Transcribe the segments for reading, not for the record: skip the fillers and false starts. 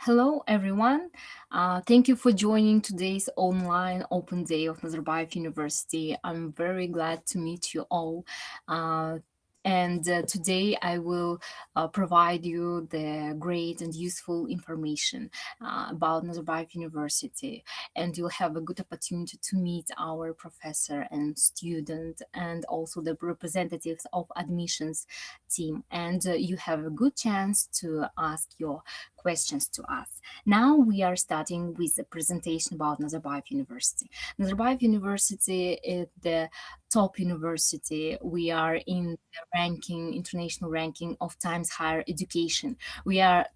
Hello, everyone. Thank you for joining today's online open day of Nazarbayev University. I'm very glad to meet you all. Uh, and today I will provide you the great and useful information about Nazarbayev University. And you'll have a good opportunity to meet our professor and student and also the representatives of admissions team. And you have a good chance to ask your questions to us. Now we are starting with a presentation about Nazarbayev University. Nazarbayev University is the top university. We are in the ranking, international ranking of Times Higher Education. We are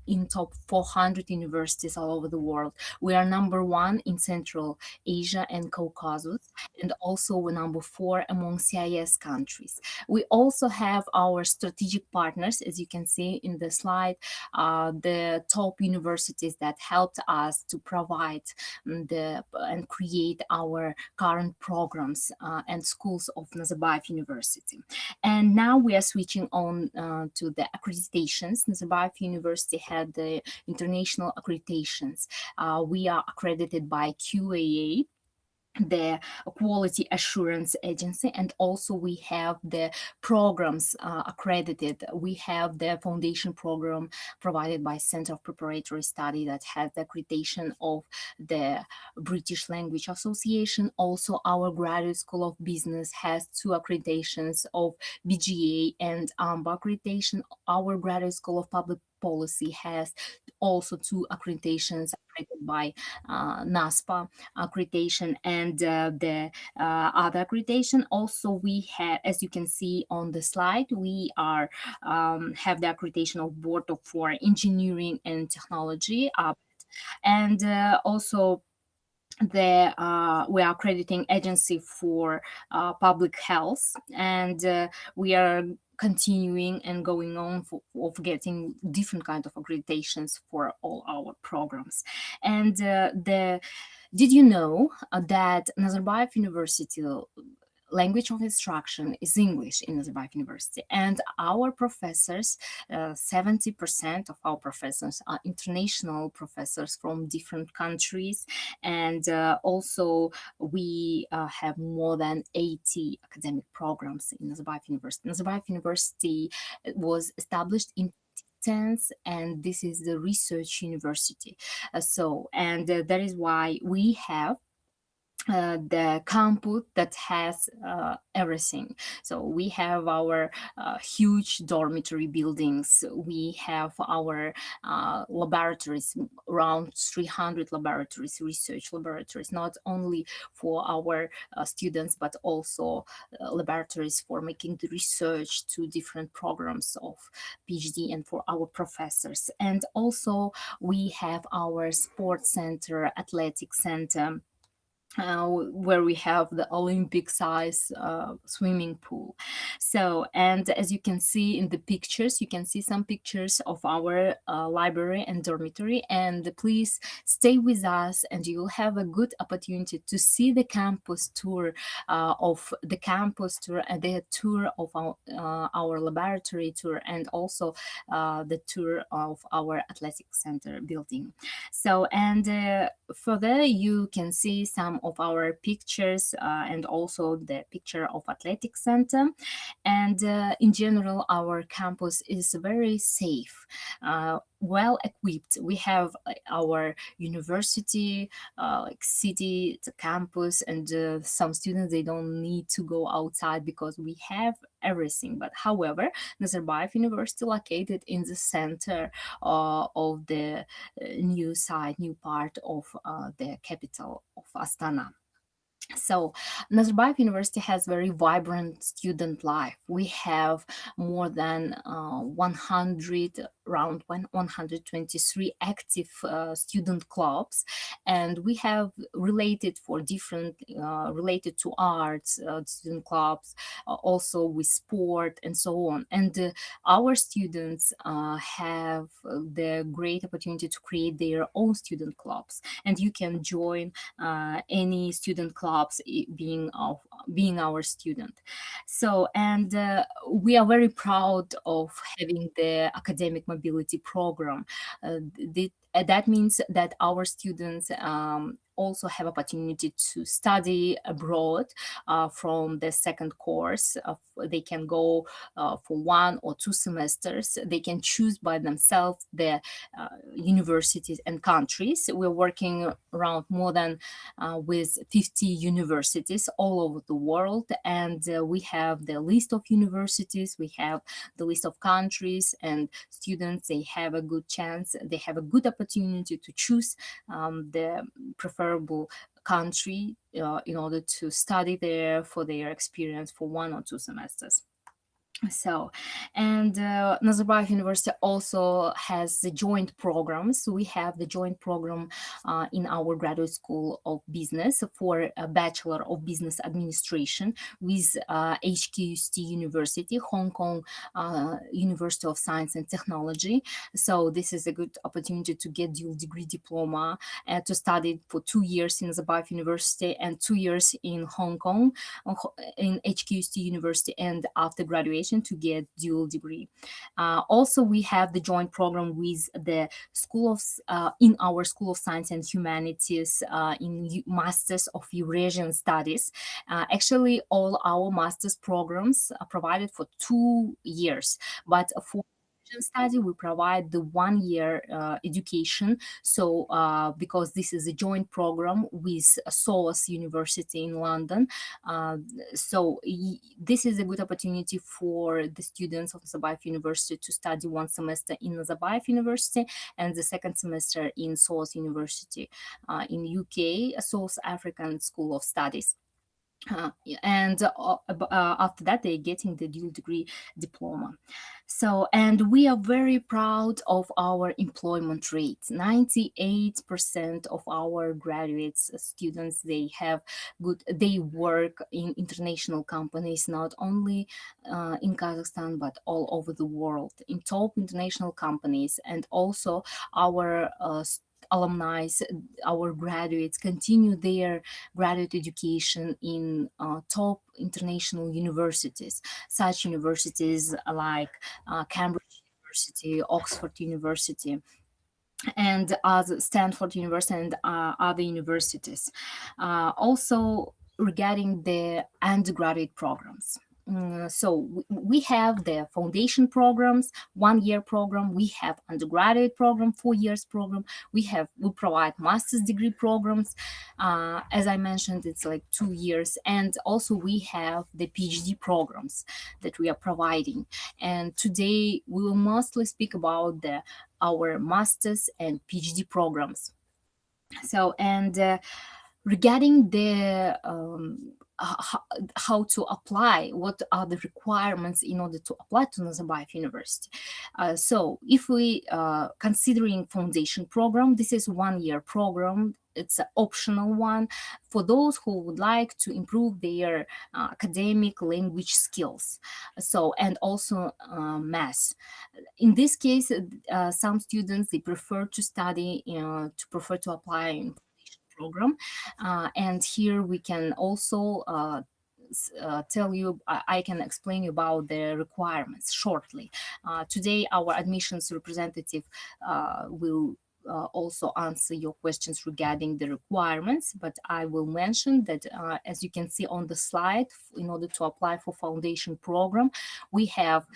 in top 400 universities all over the world. We are number one in Central Asia and Caucasus, and also we're number four among CIS countries. We also have our strategic partners, as you can see in the slide, the top universities that helped us to provide the and create our current programs and schools of Nazarbayev University. And now we are switching on to the accreditations. Nazarbayev University had the international accreditations. We are accredited by QAA, the quality assurance agency, and also we have the programs accredited. We have the foundation program provided by Center of Preparatory Study that has the accreditation of the British Language Association. Also our Graduate School of Business has two accreditations of BGA and AMBA accreditation. Our Graduate School of Public Policy has also two accreditations accredited by NASPA accreditation, and the other accreditation. Also, we have, as you can see on the slide, we are have the accreditation of Board for Engineering and Technology, and also the we are accrediting agency for public health, and we are continuing and going on of getting different kind of accreditations for all our programs. And the did you know that Nazarbayev University language of instruction is English in Nazarbayev University, and our professors, 70% of our professors are international professors from different countries, and also we have more than 80 academic programs in Nazarbayev University. Nazarbayev University was established in 10th, and this is the research university. That is why we have the campus that has everything. So we have our huge dormitory buildings. We have our laboratories, around 300 laboratories, research laboratories, not only for our students, but also laboratories for making the research to different programs of PhD and for our professors. And also we have our sports center, athletic center, where we have the Olympic size swimming pool. So, and as you can see in the pictures, you can see some pictures of our library and dormitory. And please stay with us, and you'll have a good opportunity to see the campus tour of the campus tour, and the tour of our laboratory tour, and also the tour of our athletic center building. So, and further, you can see some of our pictures and also the picture of athletic center. And in general, our campus is very safe, well equipped. We have our university, like city, the campus, and some students, they don't need to go outside because we have everything. But however, Nazarbayev University located in the center of the new side, new part of the capital of Astana. So, Nazarbayev University has very vibrant student life. We have more than 100, around 123 active student clubs, and we have related for different, related to arts, student clubs, also with sport and so on. And our students have the great opportunity to create their own student clubs, and you can join any student clubs being our student. So, and we are very proud of having the academic mobility program. That means that our students also have opportunity to study abroad from the second course. They can go for 1 or 2 semesters. They can choose by themselves the universities and countries. We're working around more than with 50 universities all over the world, and we have the list of universities, we have the list of countries, and students, they have a good chance, they have a good opportunity to choose the preferable country in order to study there for their experience for 1 or 2 semesters. So, and Nazarbayev University also has the joint programs. We have the joint program in our graduate school of business for a Bachelor of Business Administration with HKUST University, Hong Kong University of Science and Technology. So this is a good opportunity to get dual degree diploma and to study for 2 years in Nazarbayev University and 2 years in Hong Kong in HKUST University, and after graduation to get dual degree. Also, we have the joint program with the School of in our School of Science and Humanities in Masters of Eurasian Studies. Actually, all our master's programs are provided for 2 years, but for study we provide the 1 year education. So because this is a joint program with SOAS University in London, uh, so this is a good opportunity for the students of Nazarbayev University to study 1 semester in Nazarbayev University and the second semester in SOAS University in UK, South African School of Studies. And after that they're getting the dual degree diploma. So, and we are very proud of our employment rate. 98% of our graduates students, they have good, they work in international companies, not only in Kazakhstan but all over the world in top international companies. And also our alumni, our graduates continue their graduate education in top international universities, such universities like Cambridge University, Oxford University, and other Stanford University and other universities. Also, regarding the undergraduate programs. So we have the foundation programs, 1 year program. We have undergraduate program, 4 years program. We provide master's degree programs. As I mentioned, it's like 2 years, and also we have the PhD programs that we are providing. And today we will mostly speak about our master's and PhD programs. So, and regarding the how to apply, what are the requirements in order to apply to Nazarbayev University. So if we considering foundation program, this is 1 year program. It's an optional one for those who would like to improve their academic language skills. So, and also math. In this case, some students, they prefer to study, prefer to apply in program. And here we can also tell you, I can explain you about the requirements shortly. Today, our admissions representative will also answer your questions regarding the requirements, but I will mention that as you can see on the slide, in order to apply for foundation program, we have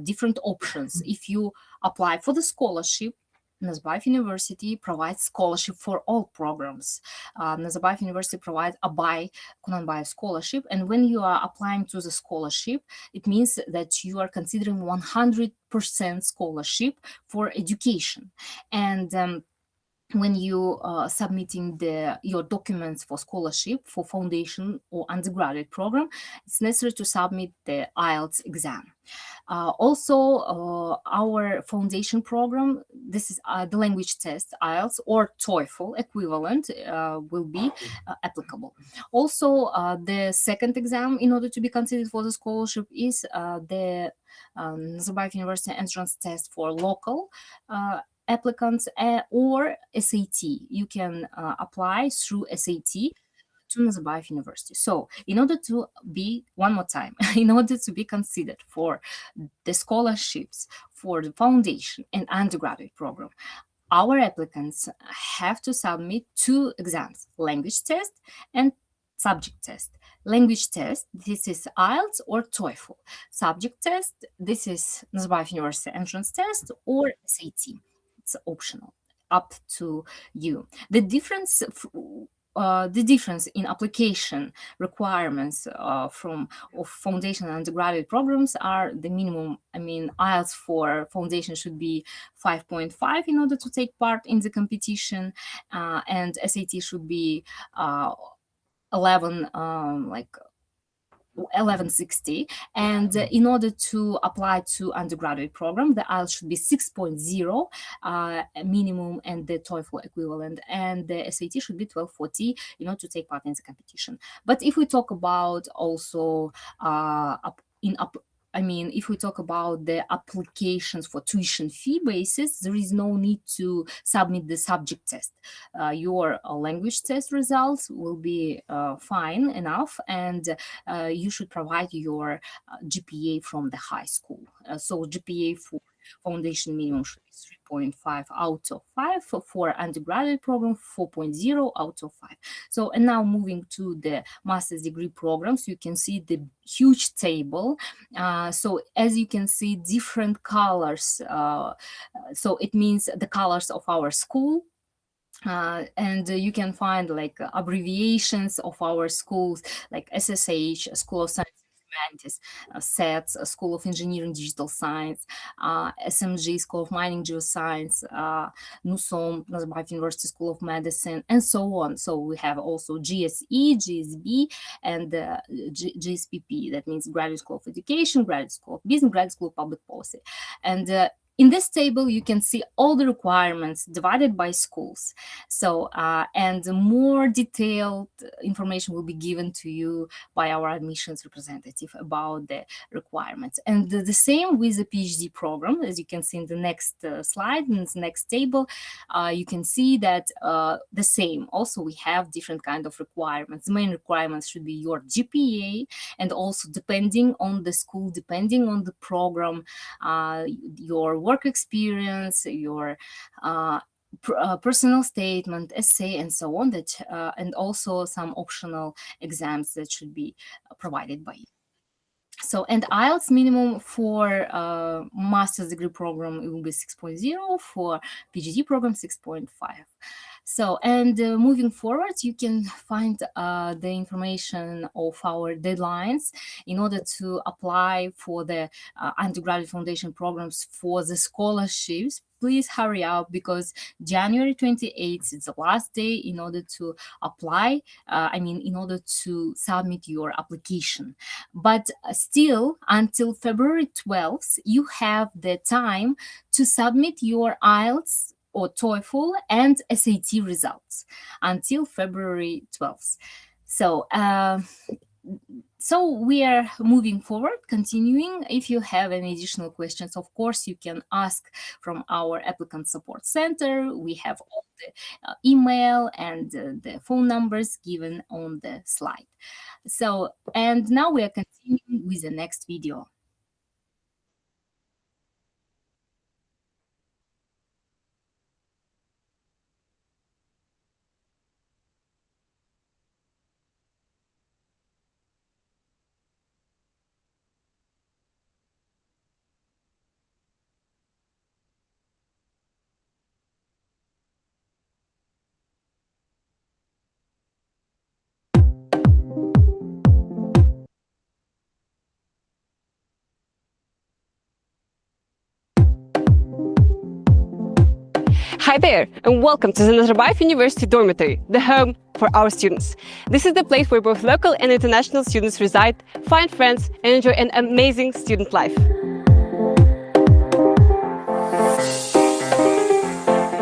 different options. If you apply for the scholarship, Nazarbayev University provides scholarship for all programs. Nazarbayev University provides a Kunanbayev scholarship, and when you are applying to the scholarship, it means that you are considering 100% scholarship for education. And when you submitting your documents for scholarship for foundation or undergraduate program, it's necessary to submit the IELTS exam. Also, our foundation program, this is the language test, IELTS or TOEFL equivalent will be applicable. Also, the second exam in order to be considered for the scholarship is the Nazarbayev University entrance test for local applicants or SAT. You can apply through SAT to Nazarbayev University. So in order to be, one more time, in order to be considered for the scholarships for the foundation and undergraduate program, our applicants have to submit 2 exams, language test and subject test. Language test, this is IELTS or TOEFL. Subject test, this is Nazarbayev University entrance test or SAT. It's optional, up to you. The difference in application requirements of foundation and undergraduate programs are the minimum. I mean, IELTS for foundation should be 5.5 in order to take part in the competition, and SAT should be 1160, and in order to apply to undergraduate program, the IELTS should be 6.0 minimum, and the TOEFL equivalent, and the SAT should be 1240 in order to take part in the competition. But if we talk about also if we talk about the applications for tuition fee basis, there is no need to submit the subject test. Your language test results will be fine enough, and you should provide your GPA from the high school. So GPA for foundation minimum should be 3.5 out of 5, for undergraduate program 4.0 out of 5. So, and now moving to the master's degree programs, you can see the huge table. So as you can see, different colors, so it means the colors of our school. And you can find like abbreviations of our schools, like SSH, School of Science, SETS, School of Engineering Digital Science, SMG, School of Mining Geoscience, NUSOM, Nazarbayev University School of Medicine, and so on. So we have also GSE, GSB, and GSPP, that means Graduate School of Education, Graduate School of Business, Graduate School of Public Policy. And in this table, you can see all the requirements divided by schools. So, and more detailed information will be given to you by our admissions representative about the requirements. And the same with the PhD program, as you can see in the next slide, in the next table, you can see that the same. Also, we have different kind of requirements. The main requirements should be your GPA, and also depending on the school, depending on the program, your work experience, your personal statement, essay, and so on, that and also some optional exams that should be provided by you. So, and IELTS minimum for master's degree program, it will be 6.0, for PhD program 6.5. So, and moving forward, you can find the information of our deadlines in order to apply for the undergraduate foundation programs for the scholarships. Please hurry up, because January 28th is the last day in order to apply, in order to submit your application. But still, until February 12th, you have the time to submit your IELTS or TOEFL and SAT results until February 12th. So, so we are moving forward, continuing. If you have any additional questions, of course, you can ask from our applicant support center. We have all the email and the phone numbers given on the slide. So, and now we are continuing with the next video. Hi there, and welcome to the Nazarbayev University Dormitory, the home for our students. This is the place where both local and international students reside, find friends, and enjoy an amazing student life.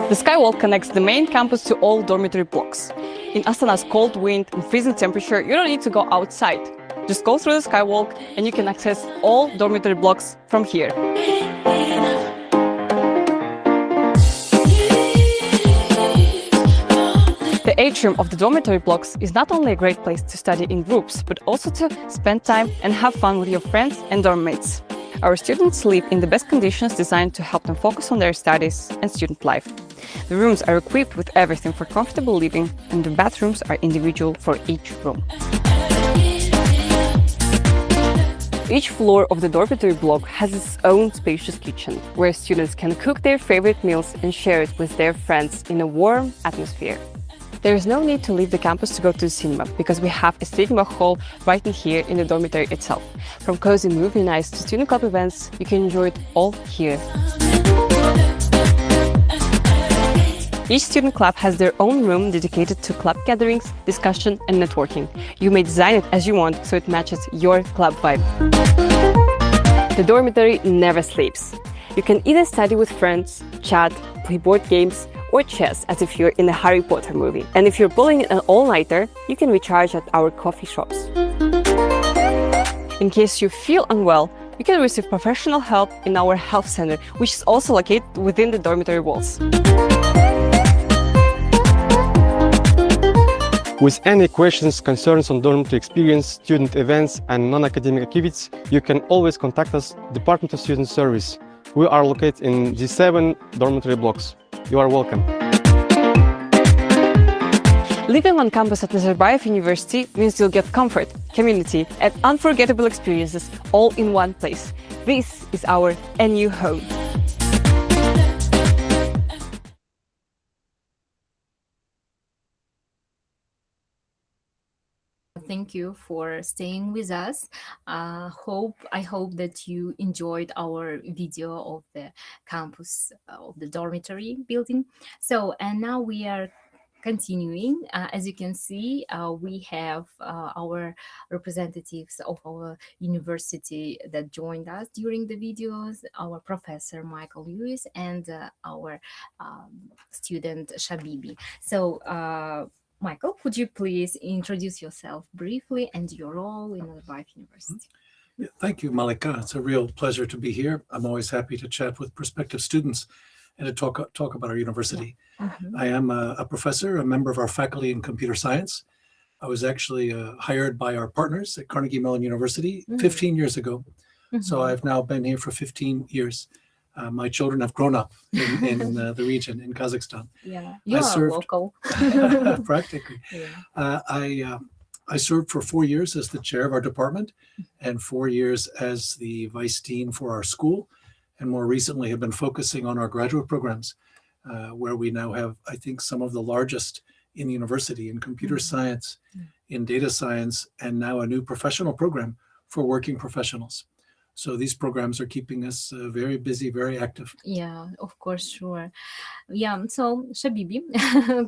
The skywalk connects the main campus to all dormitory blocks. In Astana's cold wind and freezing temperature, you don't need to go outside. Just go through the skywalk and you can access all dormitory blocks from here. The atrium of the dormitory blocks is not only a great place to study in groups, but also to spend time and have fun with your friends and dorm mates. Our students live in the best conditions designed to help them focus on their studies and student life. The rooms are equipped with everything for comfortable living, and the bathrooms are individual for each room. Each floor of the dormitory block has its own spacious kitchen, where students can cook their favorite meals and share it with their friends in a warm atmosphere. There is no need to leave the campus to go to the cinema, because we have a cinema hall right in here in the dormitory itself. From cozy movie nights to student club events, you can enjoy it all here. Each student club has their own room dedicated to club gatherings, discussion and networking. You may design it as you want, so it matches your club vibe. The dormitory never sleeps. You can either study with friends, chat, play board games, or chess as if you're in a Harry Potter movie. And if you're pulling an all-nighter, you can recharge at our coffee shops. In case you feel unwell, you can receive professional help in our health center, which is also located within the dormitory walls. With any questions, concerns on dormitory experience, student events and non-academic activities, you can always contact us, Department of Student Service. We are located in the 7 dormitory blocks. You are welcome. Living on campus at Nazarbayev University means you'll get comfort, community and unforgettable experiences all in one place. This is our NU home. Thank you for staying with us. I hope that you enjoyed our video of the campus of the dormitory building. So, and now we are continuing. As you can see, we have our representatives of our university that joined us during the videos, our professor Michael Lewis and our student Shabibi. So Michael, could you please introduce yourself briefly and your role in Nazarbayev University? Yeah, thank you, Malika. It's a real pleasure to be here. I'm always happy to chat with prospective students and to talk about our university. Yeah. Mm-hmm. I am a professor, a member of our faculty in computer science. I was actually hired by our partners at Carnegie Mellon University 15 years ago. Mm-hmm. So I've now been here for 15 years. My children have grown up in the region in Kazakhstan. Yeah, you are local. Practically. Yeah. I served for 4 years as the chair of our department and 4 years as the vice dean for our school. And more recently have been focusing on our graduate programs, where we now have, I think, some of the largest in the university in computer science, in data science, and now a new professional program for working professionals. So these programs are keeping us very busy, very active. Yeah, of course, sure. Yeah, so Shabibi,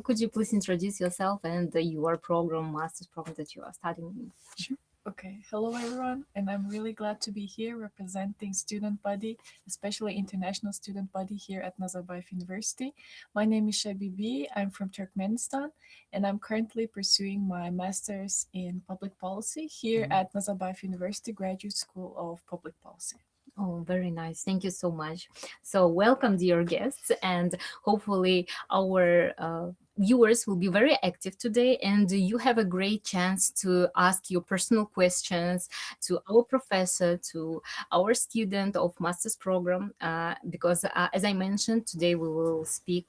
could you please introduce yourself and your program, master's program that you are studying? Sure. Okay, hello everyone, and I'm really glad to be here representing student body, especially international student body here at Nazarbayev University. My name is Shabibi, I'm from Turkmenistan, and I'm currently pursuing my master's in public policy here at Nazarbayev University Graduate School of Public Policy. Oh, very nice. Thank you so much. So welcome, dear guests, and hopefully our viewers will be very active today, and you have a great chance to ask your personal questions to our professor, to our student of master's program, because as I mentioned, today we will speak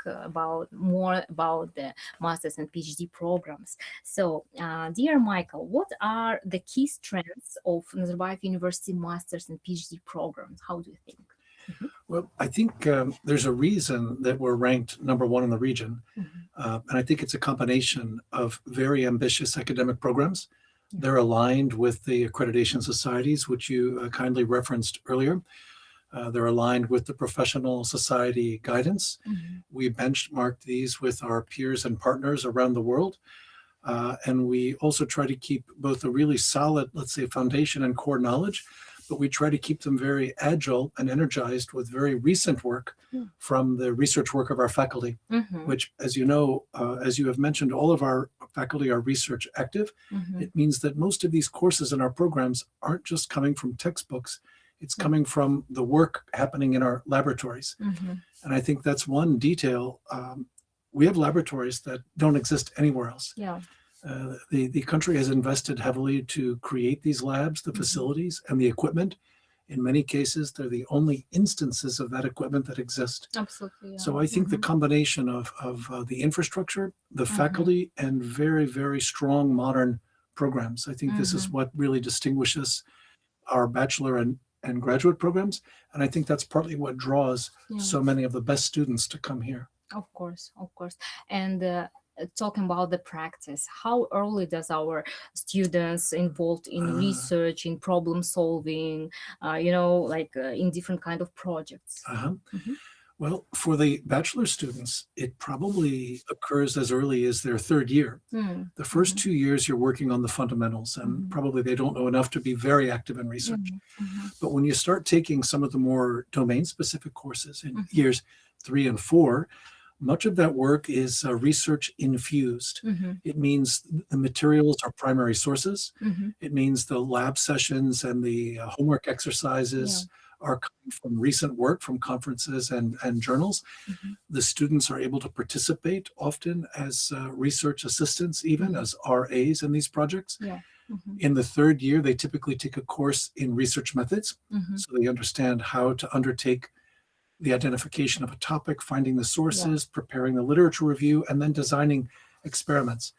more about the master's and PhD programs. So, dear Michael, what are the key strengths of Nazarbayev University master's and PhD programs? How do you think? Mm-hmm. Well, I think there's a reason that we're ranked number 1 in the region. And I think it's a combination of very ambitious academic programs. They're aligned with the accreditation societies, which you kindly referenced earlier. They're aligned with the professional society guidance. We benchmarked these with our peers and partners around the world. And we also try to keep both a really solid, let's say, foundation and core knowledge, but we try to keep them very agile and energized with very recent work from the research work of our faculty, which, as you know, as you have mentioned, all of our faculty are research active. It means that most of these courses in our programs aren't just coming from textbooks, it's coming from the work happening in our laboratories. And I think that's one detail we have laboratories that don't exist anywhere else. Yeah. The country has invested heavily to create these labs, the facilities, and the equipment. In many cases, they're the only instances of that equipment that exist. Absolutely. Yeah. So I think the combination of the infrastructure, the faculty, and very, very strong modern programs, I think this is what really distinguishes our bachelor and graduate programs. And I think that's partly what draws so many of the best students to come here. Of course, of course. And talking about the practice, how early does our students involved in research, in problem solving, in different kind of projects? Well, for the bachelor students, it probably occurs as early as their third year. The first 2 years, you're working on the fundamentals, and probably they don't know enough to be very active in research. But when you start taking some of the more domain-specific courses in years 3 and 4, much of that work is research infused. It means the materials are primary sources. It means the lab sessions and the homework exercises are coming from recent work from conferences and journals. The students are able to participate often as research assistants, even as RAs in these projects. In the third year, they typically take a course in research methods, so they understand how to undertake the identification of a topic, finding the sources, preparing the literature review, and then designing experiments.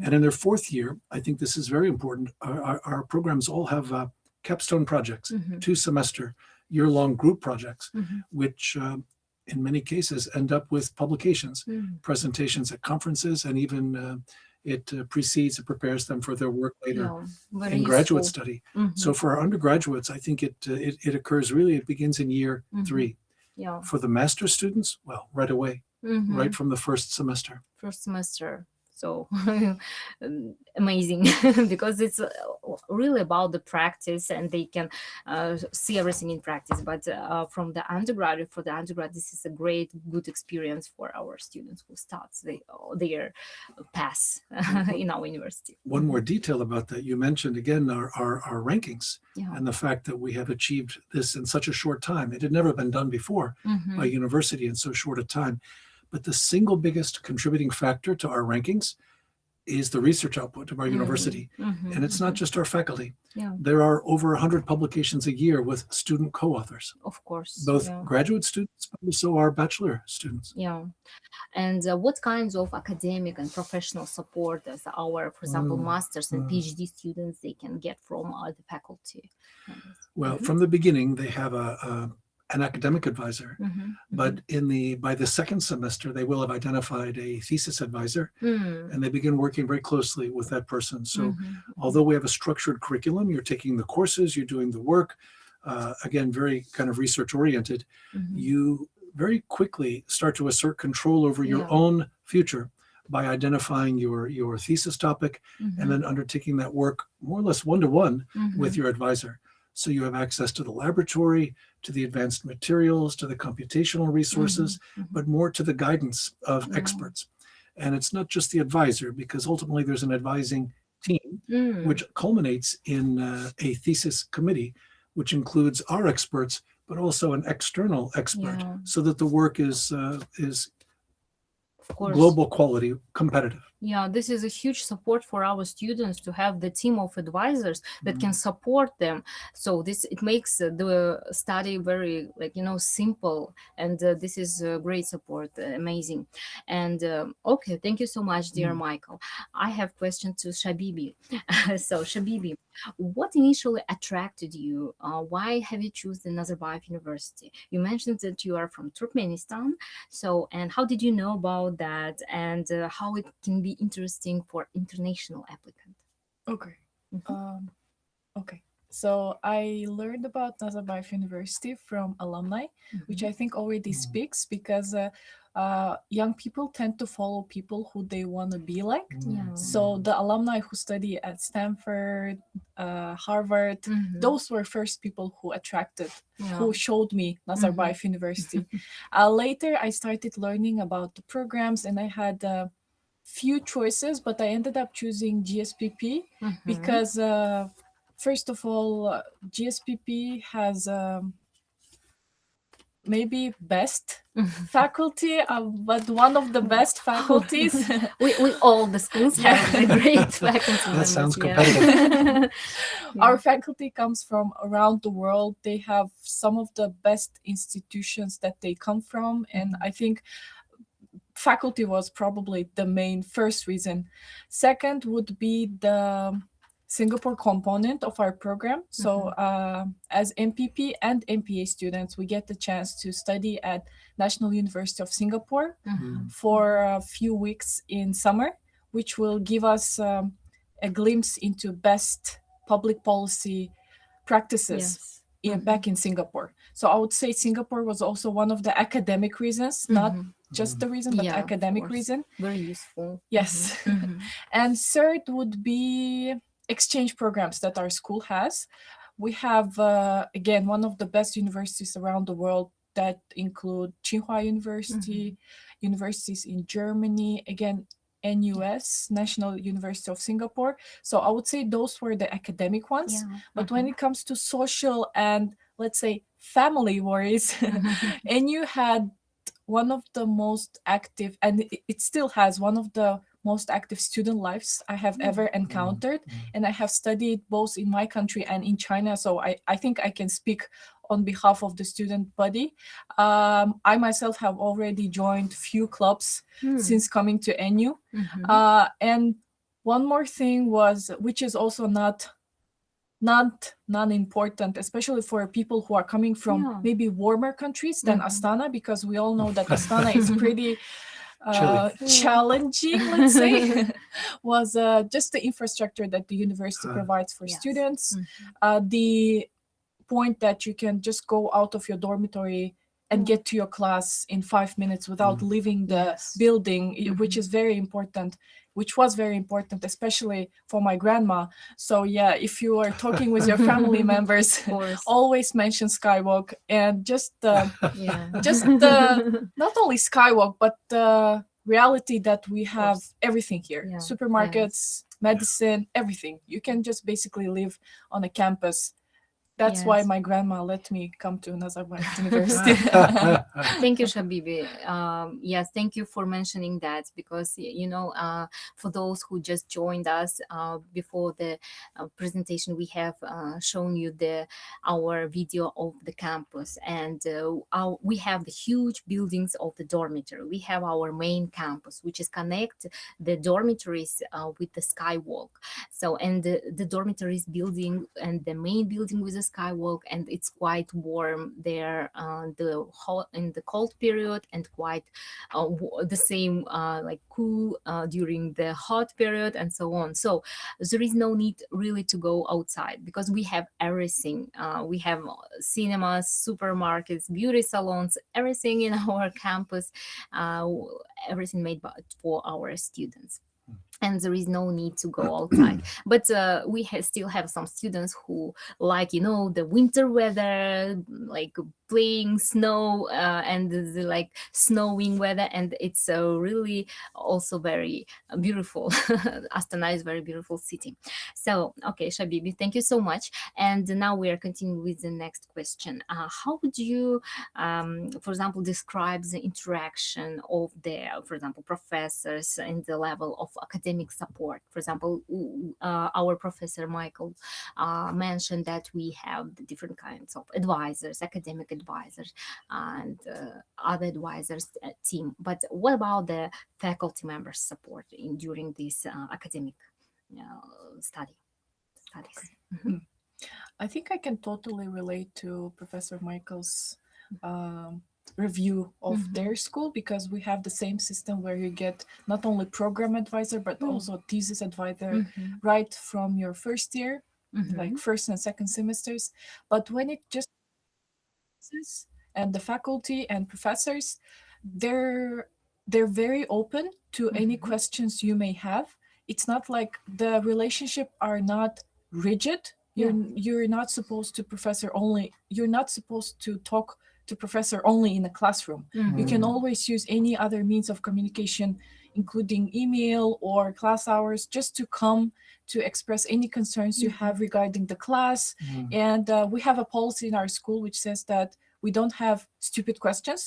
And in their fourth year, I think this is very important, our programs all have capstone projects, 2-semester, year-long group projects, which in many cases end up with publications, presentations at conferences, and even it precedes and prepares them for their work later in graduate study. So for our undergraduates, I think it occurs really, it begins in year 3. For the master students, well, right away, right from the first semester. First semester. So amazing, because it's really about the practice, and they can see everything in practice. But for the undergrad, this is a good experience for our students who starts their path in our university. One more detail about that, you mentioned again our rankings and the fact that we have achieved this in such a short time. It had never been done before by a university in so short a time. But the single biggest contributing factor to our rankings is the research output of our university. And it's not just our faculty. There are over 100 publications a year with student co-authors. Of course. Both graduate students, but also our bachelor students. And what kinds of academic and professional support does our, for example, master's and PhD students, they can get from the faculty? Well, from the beginning, they have an academic advisor, but by the second semester, they will have identified a thesis advisor, and they begin working very closely with that person. So although we have a structured curriculum, you're taking the courses, you're doing the work, again, very kind of research oriented, you very quickly start to assert control over your own future by identifying your thesis topic and then undertaking that work more or less one-to-one with your advisor. So you have access to the laboratory, to the advanced materials, to the computational resources, but more to the guidance of experts. And it's not just the advisor, because ultimately there's an advising team, which culminates in a thesis committee, which includes our experts, but also an external expert, so that the work is global quality, competitive. Yeah, this is a huge support for our students to have the team of advisors that can support them. So it makes the study very simple, and this is a great support, amazing. And okay, thank you so much, dear Michael. I have question to Shabibi. So Shabibi, what initially attracted you? Why have you chosen Nazarbayev University? You mentioned that you are from Turkmenistan. So, and how did you know about that, and how it can be interesting for international applicant? Okay. Okay. So I learned about Nazarbayev University from alumni, which I think already speaks, because young people tend to follow people who they want to be like. So the alumni who study at Stanford, Harvard, those were first people who attracted, who showed me Nazarbayev University. Later, I started learning about the programs, and I had few choices, but I ended up choosing GSPP because first of all, GSPP has maybe best faculty, but one of the best faculties. we all the schools Yeah. have the great faculty That members, sounds yeah. competitive. Our faculty comes from around the world. They have some of the best institutions that they come from, and I think faculty was probably the main first reason. Second would be the Singapore component of our program. So as MPP and MPA students, we get the chance to study at National University of Singapore for a few weeks in summer, which will give us a glimpse into best public policy practices back in Singapore. So I would say Singapore was also one of the academic reasons, not just the reason, but Yeah, of academic course. reason. Very useful. Yes. And third would be exchange programs that our school has. We have, again, one of the best universities around the world that include Tsinghua University, universities in Germany, again, NUS, National University of Singapore. So I would say those were the academic ones. Yeah. But when it comes to social and, let's say, family worries, NU had one of the most active, and it still has one of the most active student lives I have ever encountered. And I have studied both in my country and in China. So I think I can speak on behalf of the student body. I myself have already joined few clubs since coming to NU. And one more thing was, which is also not non-important, especially for people who are coming from maybe warmer countries than Astana, because we all know that Astana is pretty challenging, let's say, was just the infrastructure that the university provides for students. The point that you can just go out of your dormitory and get to your class in 5 minutes without leaving the building, which is very important, which was very important, especially for my grandma. So yeah, if you are talking with your family members, always mention Skywalk, and just not only Skywalk, but the reality that we have everything here, supermarkets, medicine, everything. You can just basically live on a campus. That's why my grandma let me come to Nazarbayev University. Thank you, Shabibi. Yes, thank you for mentioning that, because for those who just joined us before the presentation, we have shown you our video of the campus, and we have the huge buildings of the dormitory. We have our main campus, which is connect the dormitories with the skywalk. So, and the dormitories building and the main building with the skywalk, and it's quite warm there in the cold period, and quite the same like cool during the hot period, and so on. So there is no need really to go outside, because we have everything. We have cinemas, supermarkets, beauty salons, everything in our campus, everything made for our students. And there is no need to go outside. But we still have some students who like, the winter weather, like playing snow and the like snowing weather, and it's really also very beautiful. Astana is very beautiful city. So, okay, Shabibi, thank you so much. And now we are continuing with the next question. How would you, for example, describe the interaction of for example, professors in the level of academic support? For example, our professor Michael mentioned that we have the different kinds of advisors, academic advisors, and other advisors team. But what about the faculty members support during this academic studies? I think I can totally relate to Professor Michael's review of their school, because we have the same system where you get not only program advisor but also thesis advisor right from your first year, like first and second semesters. But when it just and the faculty and professors, they're very open to any questions you may have. It's not like the relationship are not rigid. You're not supposed to you're not supposed to talk to professor only in a classroom. You can always use any other means of communication, including email or class hours, just to come to express any concerns you have regarding the class. And we have a policy in our school which says that we don't have stupid questions.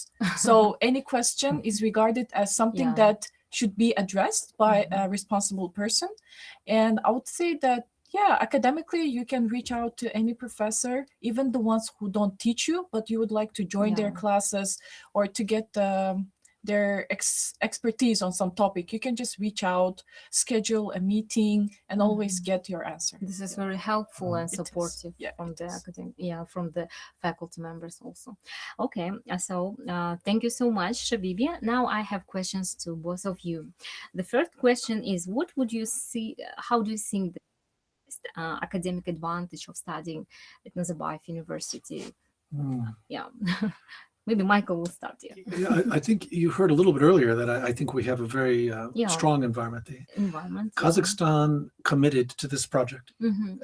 So any question is regarded as something Yeah. that should be addressed by a responsible person. And I would say that, yeah, academically, you can reach out to any professor, even the ones who don't teach you, but you would like to join their Yeah. classes or to get their expertise on some topic. You can just reach out, schedule a meeting, and always get your answer. This is very helpful and It is. supportive Yeah, from it the is. academic, from the faculty members also. Okay, so thank you so much, Shabibi. Now I have questions to both of you. The first question is, what would you see? How do you think the academic advantage of studying at Nazarbayev University? Yeah, maybe Michael will start here. Yeah, I think you heard a little bit earlier that I think we have a very Yeah. strong environment. The Environment. Kazakhstan committed to this project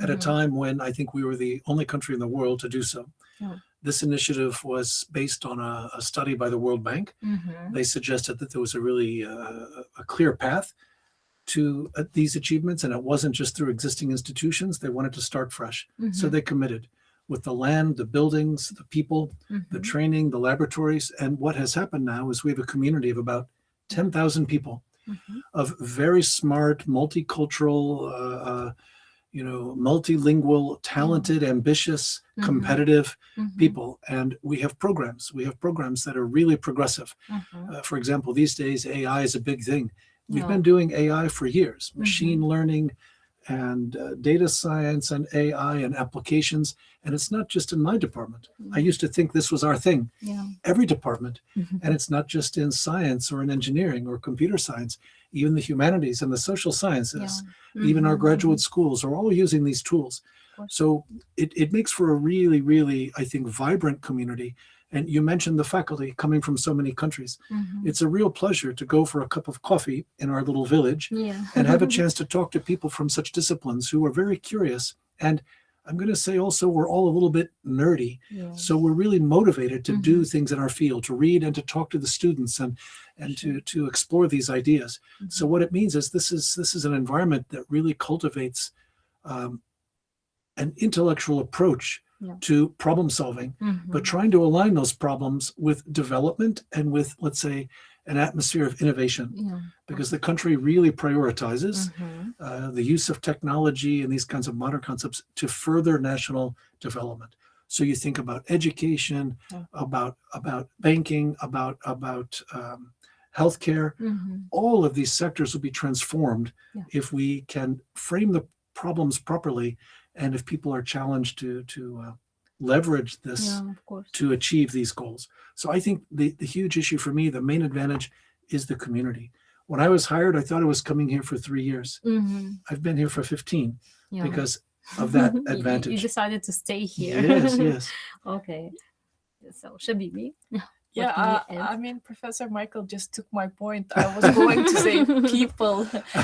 at a Mhm. time when I think we were the only country in the world to do so. Yeah. This initiative was based on a study by the World Bank. Mhm. They suggested that there was a really a clear path to these achievements, and it wasn't just through existing institutions. They wanted to start fresh. So Mhm. they committed with the land, the buildings, the people, the Mhm. training, the laboratories. And what has happened now is we have a community of about 10,000 people Mhm. of very smart, multicultural, multilingual, talented, ambitious, Mhm. competitive Mhm. people. And we have programs. We have programs that are really progressive. Mhm. For example, these days, AI is a big thing. We've Yeah. been doing AI for years, Mhm. machine learning and data science and AI and applications. And it's not just in my department. I used to think this was our thing. Yeah. Every department. Mhm. And it's not just in science or in engineering or computer science, even the humanities and the social sciences, even our Mhm. graduate schools are all using these tools. course. So it makes for a really, really, I think, vibrant community. And you mentioned the faculty coming from so many countries. Mhm. It's a real pleasure to go for a cup of coffee in our little village Yeah. and have a chance to talk to people from such disciplines who are very curious. And I'm going to say also, we're all a little bit nerdy. Yeah. So we're really motivated to do Mhm. things in our field, to read and to talk to the students and to explore these ideas. So what it means is this is an environment that really cultivates an intellectual approach Yeah. to problem solving, but Mhm. trying to align those problems with development and with, let's say, an atmosphere of innovation, Yeah. because the country really prioritizes Mhm. the use of technology and these kinds of modern concepts to further national development. So you think about education, Yeah. about banking, about healthcare. Mhm. All of these sectors will be transformed Yeah. if we can frame the problems properly, and if people are challenged to leverage this Yeah, of course. to achieve these goals. So I think the huge issue for me, the main advantage, is the community. When I was hired, I thought I was coming here for 3 years. Mhm. I've been here for 15 Yeah. because of that You advantage. decided to stay here. Yes, yes. Okay. So, Shabibi, Yeah, what can you add? I mean, Professor Michael just took my point. I was going to say people,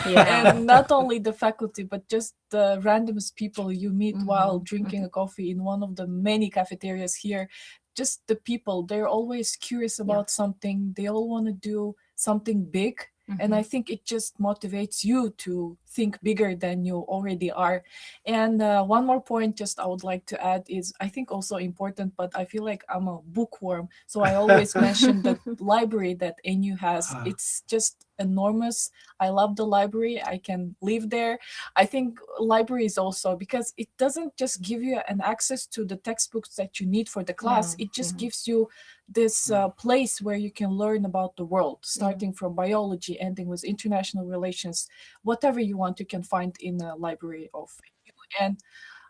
Yeah. and not only the faculty, but just the randomest people you meet while Mhm. drinking a coffee in one of the many cafeterias here. Just the people, they're always curious about something. They all want to do something big. And I think it just motivates you to think bigger than you already are. And one more point, just I would like to add is I think also important, but I feel like I'm a bookworm. So I always mention the library that NU has. It's just enormous. I love the library. I can live there. I think libraries also, because it doesn't just give you an access to the textbooks that you need for the class. Yeah, It just yeah. gives you this place where you can learn about the world, starting from biology, ending with international relations. Whatever you want, you can find in a library of NU. And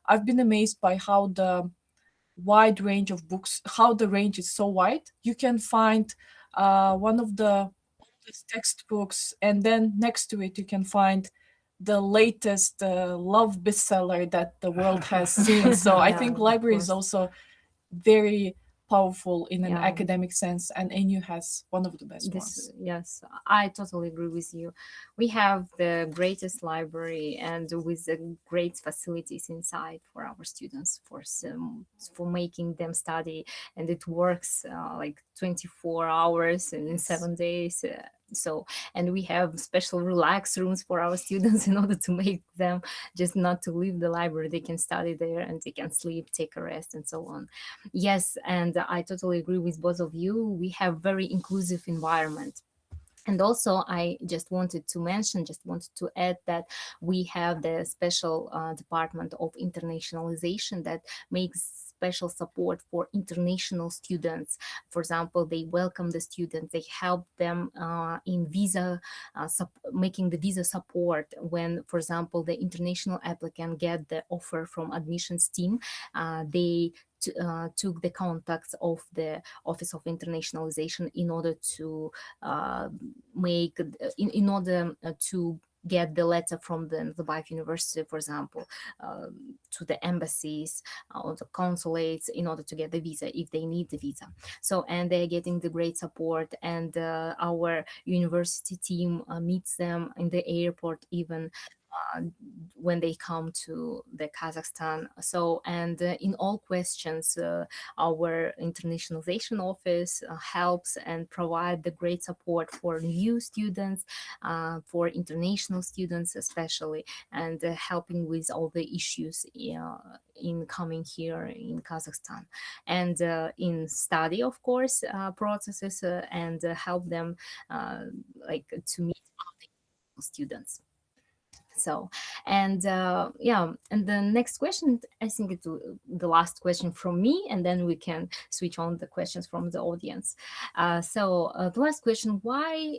I've been amazed by how the wide range of books, how the range is so wide. You can find one of the oldest textbooks, and then next to it, you can find the latest love bestseller that the world has seen. So I Yeah, think of library is course. also very powerful in an Yeah. academic sense, and NU has one of the best ones. Yes, I totally agree with you. We have the greatest library and with the great facilities inside for our students for making them study, and it works like 24 hours and in Yes. 7 days. So, and we have special relax rooms for our students in order to make them just not to leave the library. They can study there and they can sleep, take a rest, and so on. Yes, and I totally agree with both of you. We have very inclusive environment. And also, I just wanted to mention, just wanted to add that we have the special department of internationalization that makes special support for international students. For example, they welcome the students, they help them in visa, making the visa support when, for example, the international applicant get the offer from admissions team. They took the contacts of the Office of Internationalization in order to make in order to get the letter from the Nazarbayev University, for example, to the embassies or the consulates in order to get the visa if they need the visa. So, and they're getting the great support, and our university team meets them in the airport even when they come to the Kazakhstan. So, and in all questions, our internationalization office helps and provide the great support for new students, for international students especially, and helping with all the issues in coming here in Kazakhstan, and in study, of course, processes, and help them like to meet students. So, and yeah, and the next question, I think it's the last question from me, and then we can switch on the questions from the audience. The last question: why?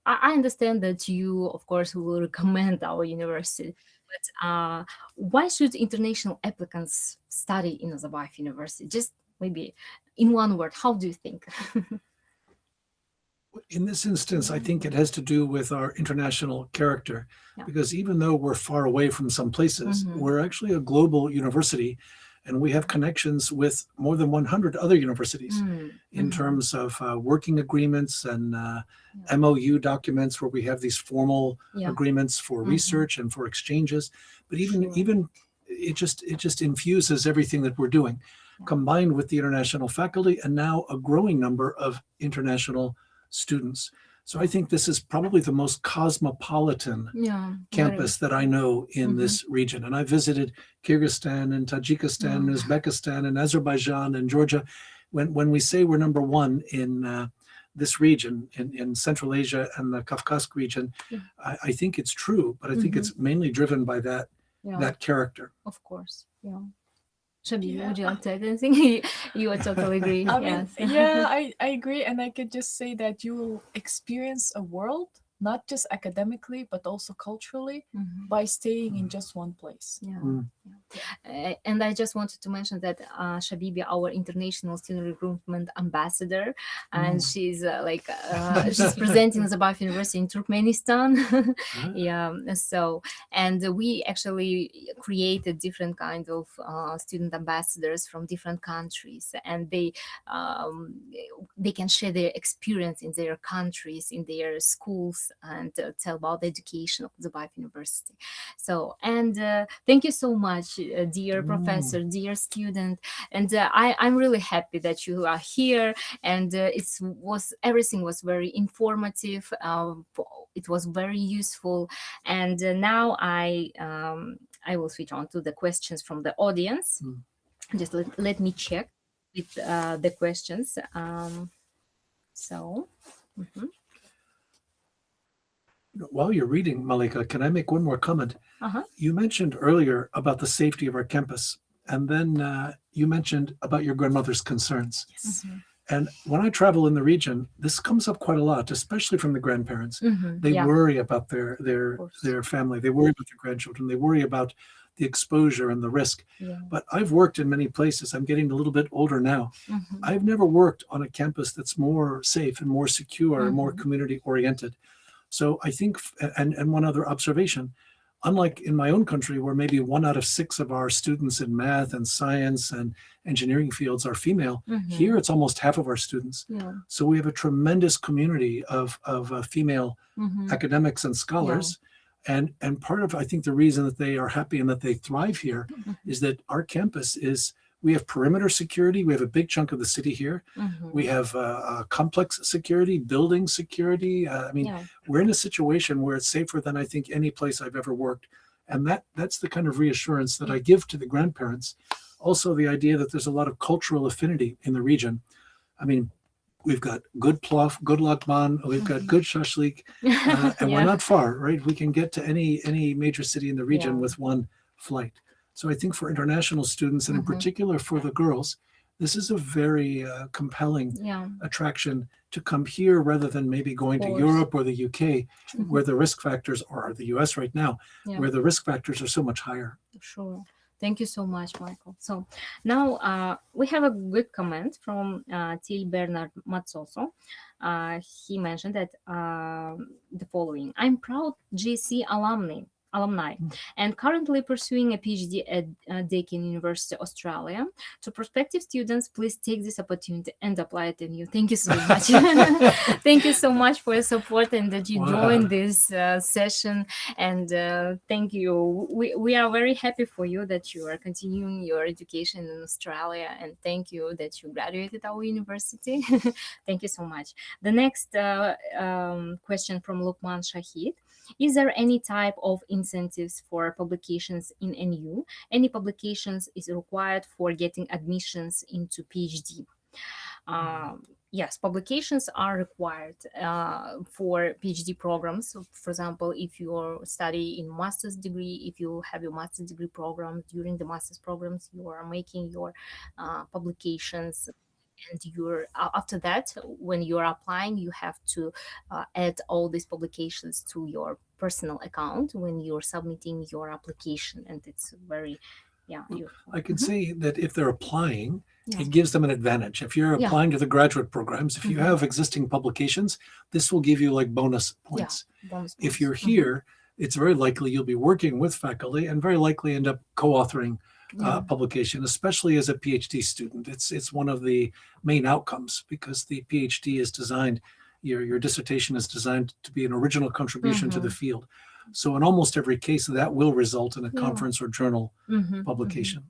I understand that you, of course, will recommend our university, but why should international applicants study in Nazarbayev University? Just maybe in one word, how do you think? In this instance, I think it has to do with our international character, Yeah. because even though we're far away from some places, we're actually a global university, and we have connections with more than 100 other universities in terms of working agreements and MOU documents, where we have these formal Yeah. agreements for research and for exchanges. But even it just infuses everything that we're doing, combined with the international faculty and now a growing number of international students. So I think this is probably the most cosmopolitan campus that I know in this region. And I visited Kyrgyzstan and Tajikistan and Uzbekistan and Azerbaijan and Georgia. When we say we're number one in this region, in Central Asia and the Kafkask region, I think it's true, but I think it's mainly driven by that character. Of course, yeah. Shabi, would you like to add anything? You would totally agree. I mean, Yes. yeah, I agree. And I could just say that you will experience a world, not just academically, but also culturally, by staying in just one place. Yeah. And I just wanted to mention that Shabibi, our international student recruitment ambassador, and she's she's presenting Nazarbayev University in Turkmenistan. Yeah. So, and we actually created different kind of student ambassadors from different countries, and they can share their experience in their countries, in their schools, and tell about the education of Nazarbayev University. So, and thank you so much, dear professor, dear student, and I'm really happy that you are here, and everything was very informative. It was very useful, and now I will switch on to the questions from the audience. Just let me check with the questions. While you're reading, Malika, can I make one more comment? You mentioned earlier about the safety of our campus, and then you mentioned about your grandmother's concerns. Yes. And when I travel in the region, this comes up quite a lot, especially from the grandparents. They worry about their family. They worry about their grandchildren. They worry about the exposure and the risk. But I've worked in many places. I'm getting a little bit older now. I've never worked on a campus that's more safe and more secure and more community oriented. So I think, and one other observation, unlike in my own country, where maybe 1 out of 6 of our students in math and science and engineering fields are female, here it's almost half of our students. So we have a tremendous community of female academics and scholars. And part of, I think, the reason that they are happy and that they thrive here is that our campus is We have perimeter security. We have a big chunk of the city here. We have complex security, building security. We're in a situation where it's safer than I think any place I've ever worked. And that's the kind of reassurance that I give to the grandparents. Also, the idea that there's a lot of cultural affinity in the region. I mean, we've got good plov, good lakman, we've got good shashlik, and we're not far, right? We can get to any major city in the region with one flight. So I think for international students, and in particular for the girls, this is a very compelling attraction to come here rather than maybe going to Europe or the UK, where the risk factors, or the US right now, where the risk factors are so much higher. Sure. Thank you so much, Michael. So now we have a good comment from T. Bernard Mazzoso. He mentioned that the following: I'm proud GC alumni and currently pursuing a PhD at Deakin University, Australia. To prospective students, please take this opportunity and apply it in you. Thank you so much. Thank you so much for your support and that you joined this session. And thank you. We are very happy for you that you are continuing your education in Australia, and thank you that you graduated our university. Thank you so much. The next question from Lukman Shahid: is there any type of incentives for publications in NU? Any publications is required for getting admissions into PhD? Yes, publications are required for PhD programs. So, for example, if you study in master's degree, if you have your master's degree program, during the master's programs, you are making your publications. And you're after that, when you're applying, you have to add all these publications to your personal account when you're submitting your application, and it's very I can say that if they're applying, it gives them an advantage. If you're applying to the graduate programs, if you have existing publications, this will give you like bonus points. If you're here, it's very likely you'll be working with faculty and very likely end up co-authoring publication, especially as a PhD student. It's one of the main outcomes, because the PhD is designed, your dissertation is designed to be an original contribution to the field. So in almost every case, that will result in a conference or journal publication.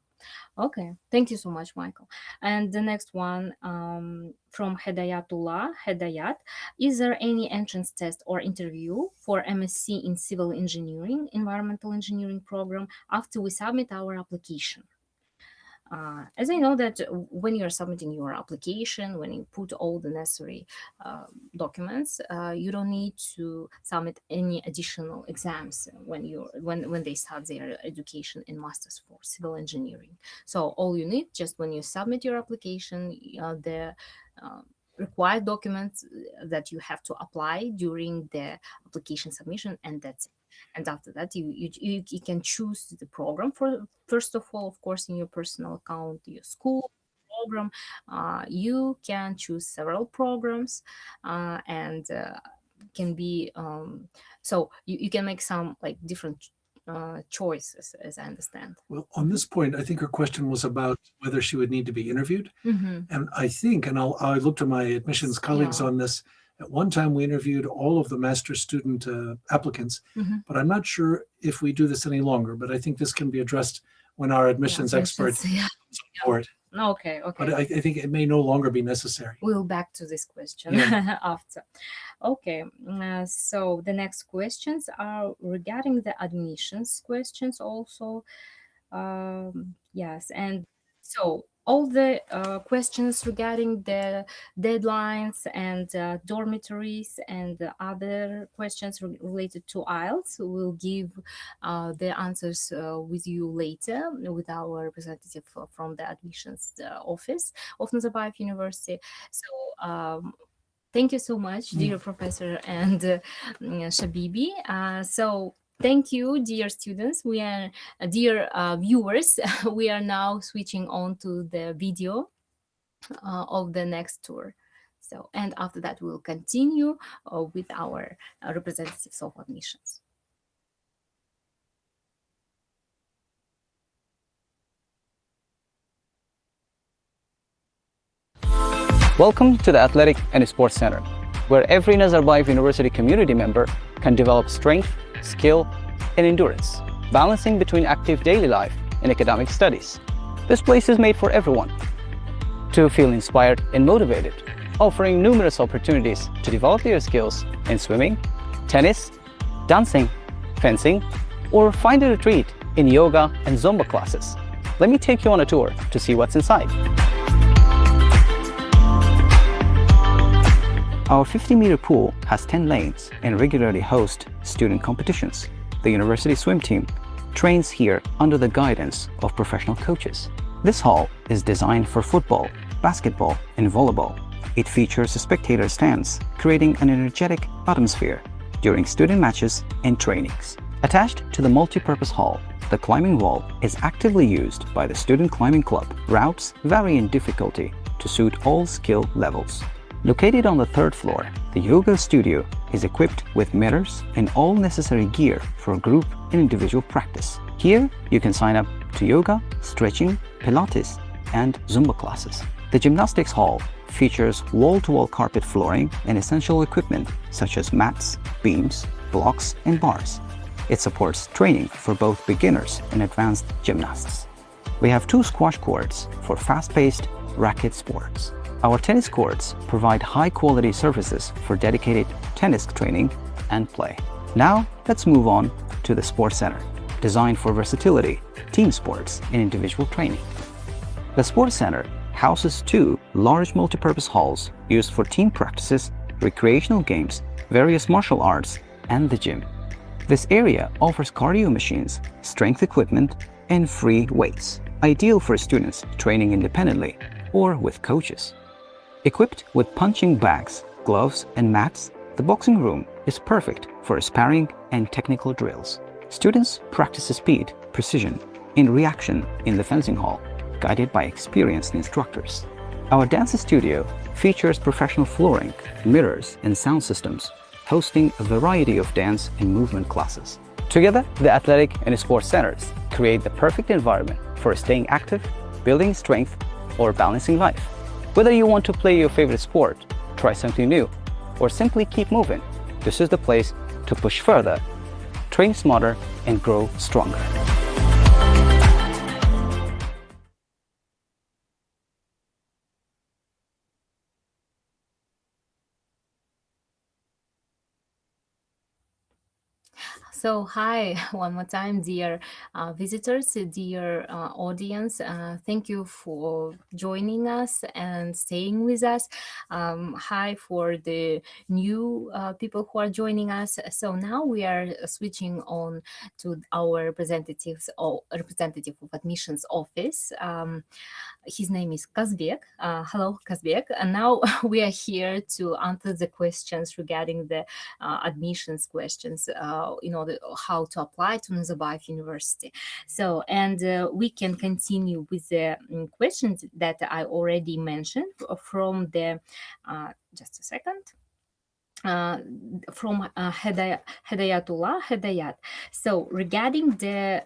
Okay, thank you so much, Michael. And the next one from Hedayat: is there any entrance test or interview for MSc in Civil Engineering, Environmental Engineering program after we submit our application? As I know that when you're submitting your application, when you put all the necessary documents, you don't need to submit any additional exams when they start their education in Masters for Civil Engineering. So all you need, just when you submit your application, the required documents that you have to apply during the application submission, and that's it. And after that, you can choose the program for, first of all, of course, in your personal account, your school program. You can choose several programs and can be, so you can make some like different choices, as I understand. Well, on this point, I think her question was about whether she would need to be interviewed. And I think, and I looked to my admissions colleagues on this, at one time we interviewed all of the master's student applicants, but I'm not sure if we do this any longer, but I think this can be addressed when our admissions expert comes on board. Okay. But I think it may no longer be necessary. We'll back to this question after. Okay, so the next questions are regarding the admissions questions also. Yes, and so all the questions regarding the deadlines and dormitories and the other questions related to IELTS, we'll give the answers with you later with our representative from the admissions office of Nazarbayev University. So thank you so much, dear Professor and Shabibi. So thank you, dear students. We are, dear viewers, we are now switching on to the video of the next tour. So, and after that, we'll continue with our representatives of admissions. Welcome to the Athletic and Sports Center, where every Nazarbayev University community member can develop strength, skill, and endurance, balancing between active daily life and academic studies. This place is made for everyone to feel inspired and motivated, offering numerous opportunities to develop their skills in swimming, tennis, dancing, fencing, or find a retreat in yoga and Zumba classes. Let me take you on a tour to see what's inside. Our 50-meter pool has 10 lanes and regularly hosts student competitions. The university swim team trains here under the guidance of professional coaches. This hall is designed for football, basketball, and volleyball. It features a spectator stands, creating an energetic atmosphere during student matches and trainings. Attached to the multi-purpose hall, the climbing wall is actively used by the Student Climbing Club. Routes vary in difficulty to suit all skill levels. Located on the 3rd floor, the yoga studio is equipped with mirrors and all necessary gear for group and individual practice. Here, you can sign up to yoga, stretching, Pilates, and Zumba classes. The gymnastics hall features wall-to-wall carpet flooring and essential equipment such as mats, beams, blocks, and bars. It supports training for both beginners and advanced gymnasts. We have 2 squash courts for fast-paced racket sports. Our tennis courts provide high-quality surfaces for dedicated tennis training and play. Now, let's move on to the Sports Center, designed for versatility, team sports, and individual training. The Sports Center houses 2 large multipurpose halls used for team practices, recreational games, various martial arts, and the gym. This area offers cardio machines, strength equipment, and free weights, ideal for students training independently or with coaches. Equipped with punching bags, gloves, and mats, the boxing room is perfect for sparring and technical drills. Students practice speed, precision, and reaction in the fencing hall, guided by experienced instructors. Our dance studio features professional flooring, mirrors, and sound systems, hosting a variety of dance and movement classes. Together, the athletic and sports centers create the perfect environment for staying active, building strength, or balancing life. Whether you want to play your favorite sport, try something new, or simply keep moving, this is the place to push further, train smarter, and grow stronger. So, hi, one more time, dear visitors, dear audience. Thank you for joining us and staying with us. Hi for the new people who are joining us. So now we are switching on to our representative of admissions office. His name is Kazbek. Hello, Kazbek. And now we are here to answer the questions regarding the admissions questions in order how to apply to Nazarbayev University. So, and we can continue with the questions that I already mentioned from the, just a second. From Hedayatullah Hedayat. So regarding the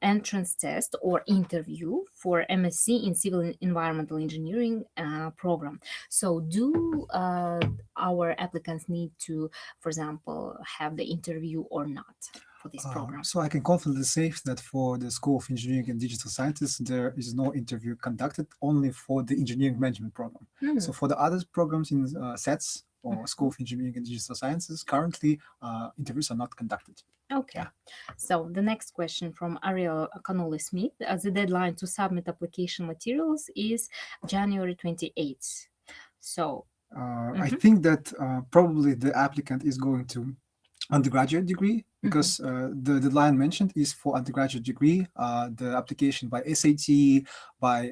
entrance test or interview for MSc in Civil Environmental Engineering program. So do our applicants need to, for example, have the interview or not for this program? So I can confidently say that for the School of Engineering and Digital Sciences, there is no interview conducted, only for the engineering management program. So for the other programs in SETS, or School of Engineering and Digital Sciences, currently interviews are not conducted. Okay. So the next question from Ariel Connolly Smith. The deadline to submit application materials is January 28th. So I think that probably the applicant is going to undergraduate degree, because the deadline mentioned is for undergraduate degree. The application by SAT, by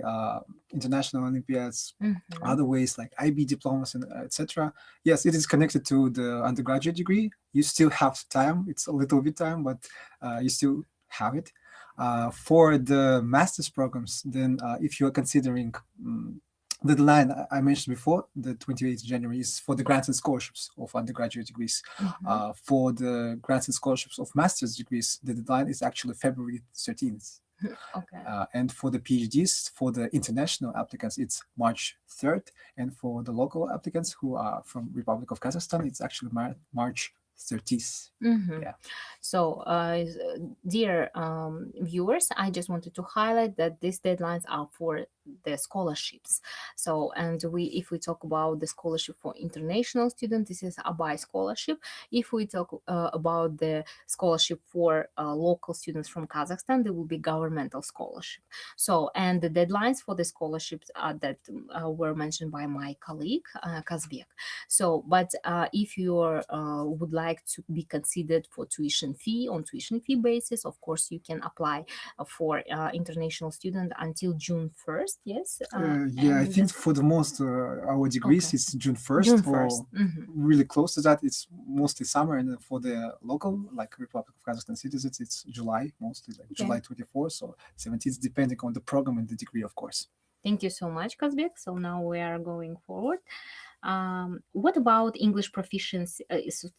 international Olympiads, other ways like IB diplomas, and etc. Yes, it is connected to the undergraduate degree. You still have time. It's a little bit time, but you still have it. For the master's programs, then if you are considering the deadline I mentioned before, the 28th of January, is for the grants and scholarships of undergraduate degrees. For the grants and scholarships of master's degrees, the deadline is actually February 13th. Okay. And for the PhDs, for the international applicants, it's March 3rd. And for the local applicants who are from Republic of Kazakhstan, it's actually March certis. Mhm. Yeah. So, dear viewers, I just wanted to highlight that these deadlines are for the scholarships. So, and if we talk about the scholarship for international students, this is a by scholarship. If we talk about the scholarship for local students from Kazakhstan, there will be governmental scholarship. So, and the deadlines for the scholarships that were mentioned by my colleague Kazbek. So, but if you would like to be considered for tuition fee on tuition fee basis, of course, you can apply for international student until June 1st. Yes. Yeah, I And think for the most our degrees okay, it's June 1st. June For 1st. Mhm. really close to that, it's mostly summer, and then for the local, like Republic of Kazakhstan citizens, it's July, mostly like Okay. July 24th or 17th, depending on the program and the degree, of course. Thank you so much, Kazbek. So now we are going forward. What about English proficiency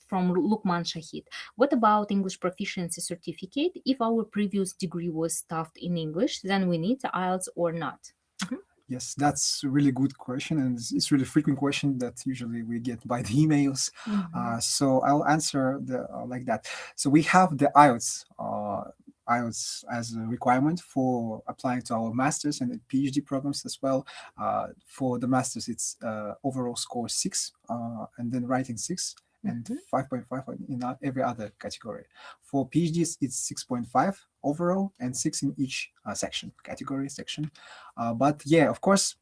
from Lukman Shahid? What about English proficiency certificate? If our previous degree was stuffed in English, then we need the IELTS or not? Mhm. Yes, that's a really good question, and it's really frequent question that usually we get by the emails. Mhm. So I'll answer the like that. So we have the IELTS. IELTS as a requirement for applying to our masters and PhD programs as well. For the masters, it's overall score 6, and then writing 6, and Mhm. 5.5 in every other category. For PhDs, it's 6.5 overall and 6 in each section, category section. But yeah, of course,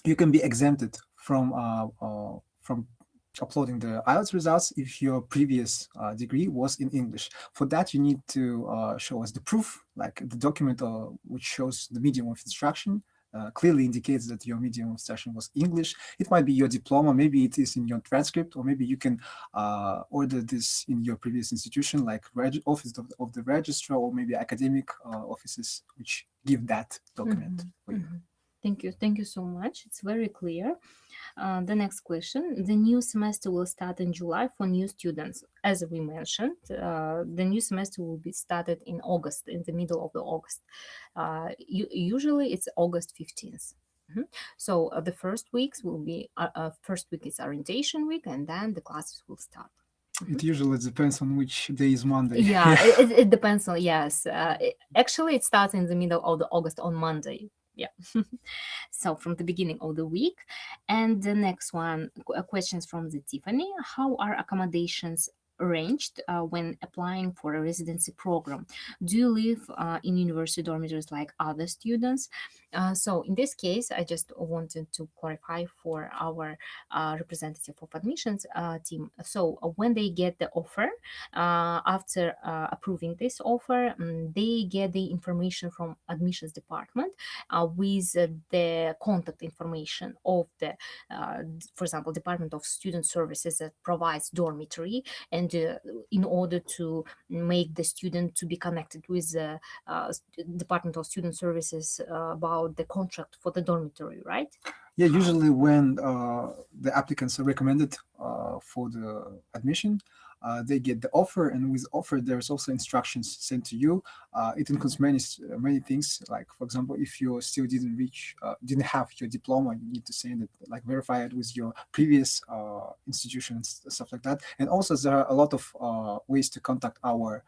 you can be exempted from uploading the IELTS results if your previous degree was in English. For that, you need to show us the proof, like the document which shows the medium of instruction. Clearly indicates that your medium of instruction was English. It might be your diploma, maybe it is in your transcript, or maybe you can order this in your previous institution, like office of the registrar, or maybe academic offices which give that document Mhm. for you. Mhm. Thank you so much. It's very clear. The next question. The new semester will start in July for new students. As we mentioned, the new semester will be started in August, in the middle of the August. Usually it's August 15th. Mhm. So the first weeks will be, first week is orientation week, and then the classes will start. It usually depends on which day is Monday. Yeah, it depends on, yes. Actually, it starts in the middle of the August on Monday. Yeah. So from the beginning of the week. And the next one, questions from the Tiffany. How are accommodations arranged when applying for a residency program? Do you live in university dormitories like other students? So in this case, I just wanted to clarify for our representative of admissions team. So when they get the offer, after approving this offer, they get the information from admissions department with the contact information of the, for example, Department of Student Services that provides dormitory, and in order to make the student to be connected with the Department of Student Services about the contract for the dormitory, right? Yeah, usually when the applicants are recommended for the admission, they get the offer, and with offer there's also instructions sent to you. It includes many things. Like for example, if you still didn't have your diploma, you need to send it, like verify it with your previous institutions, stuff like that. And also there are a lot of ways to contact our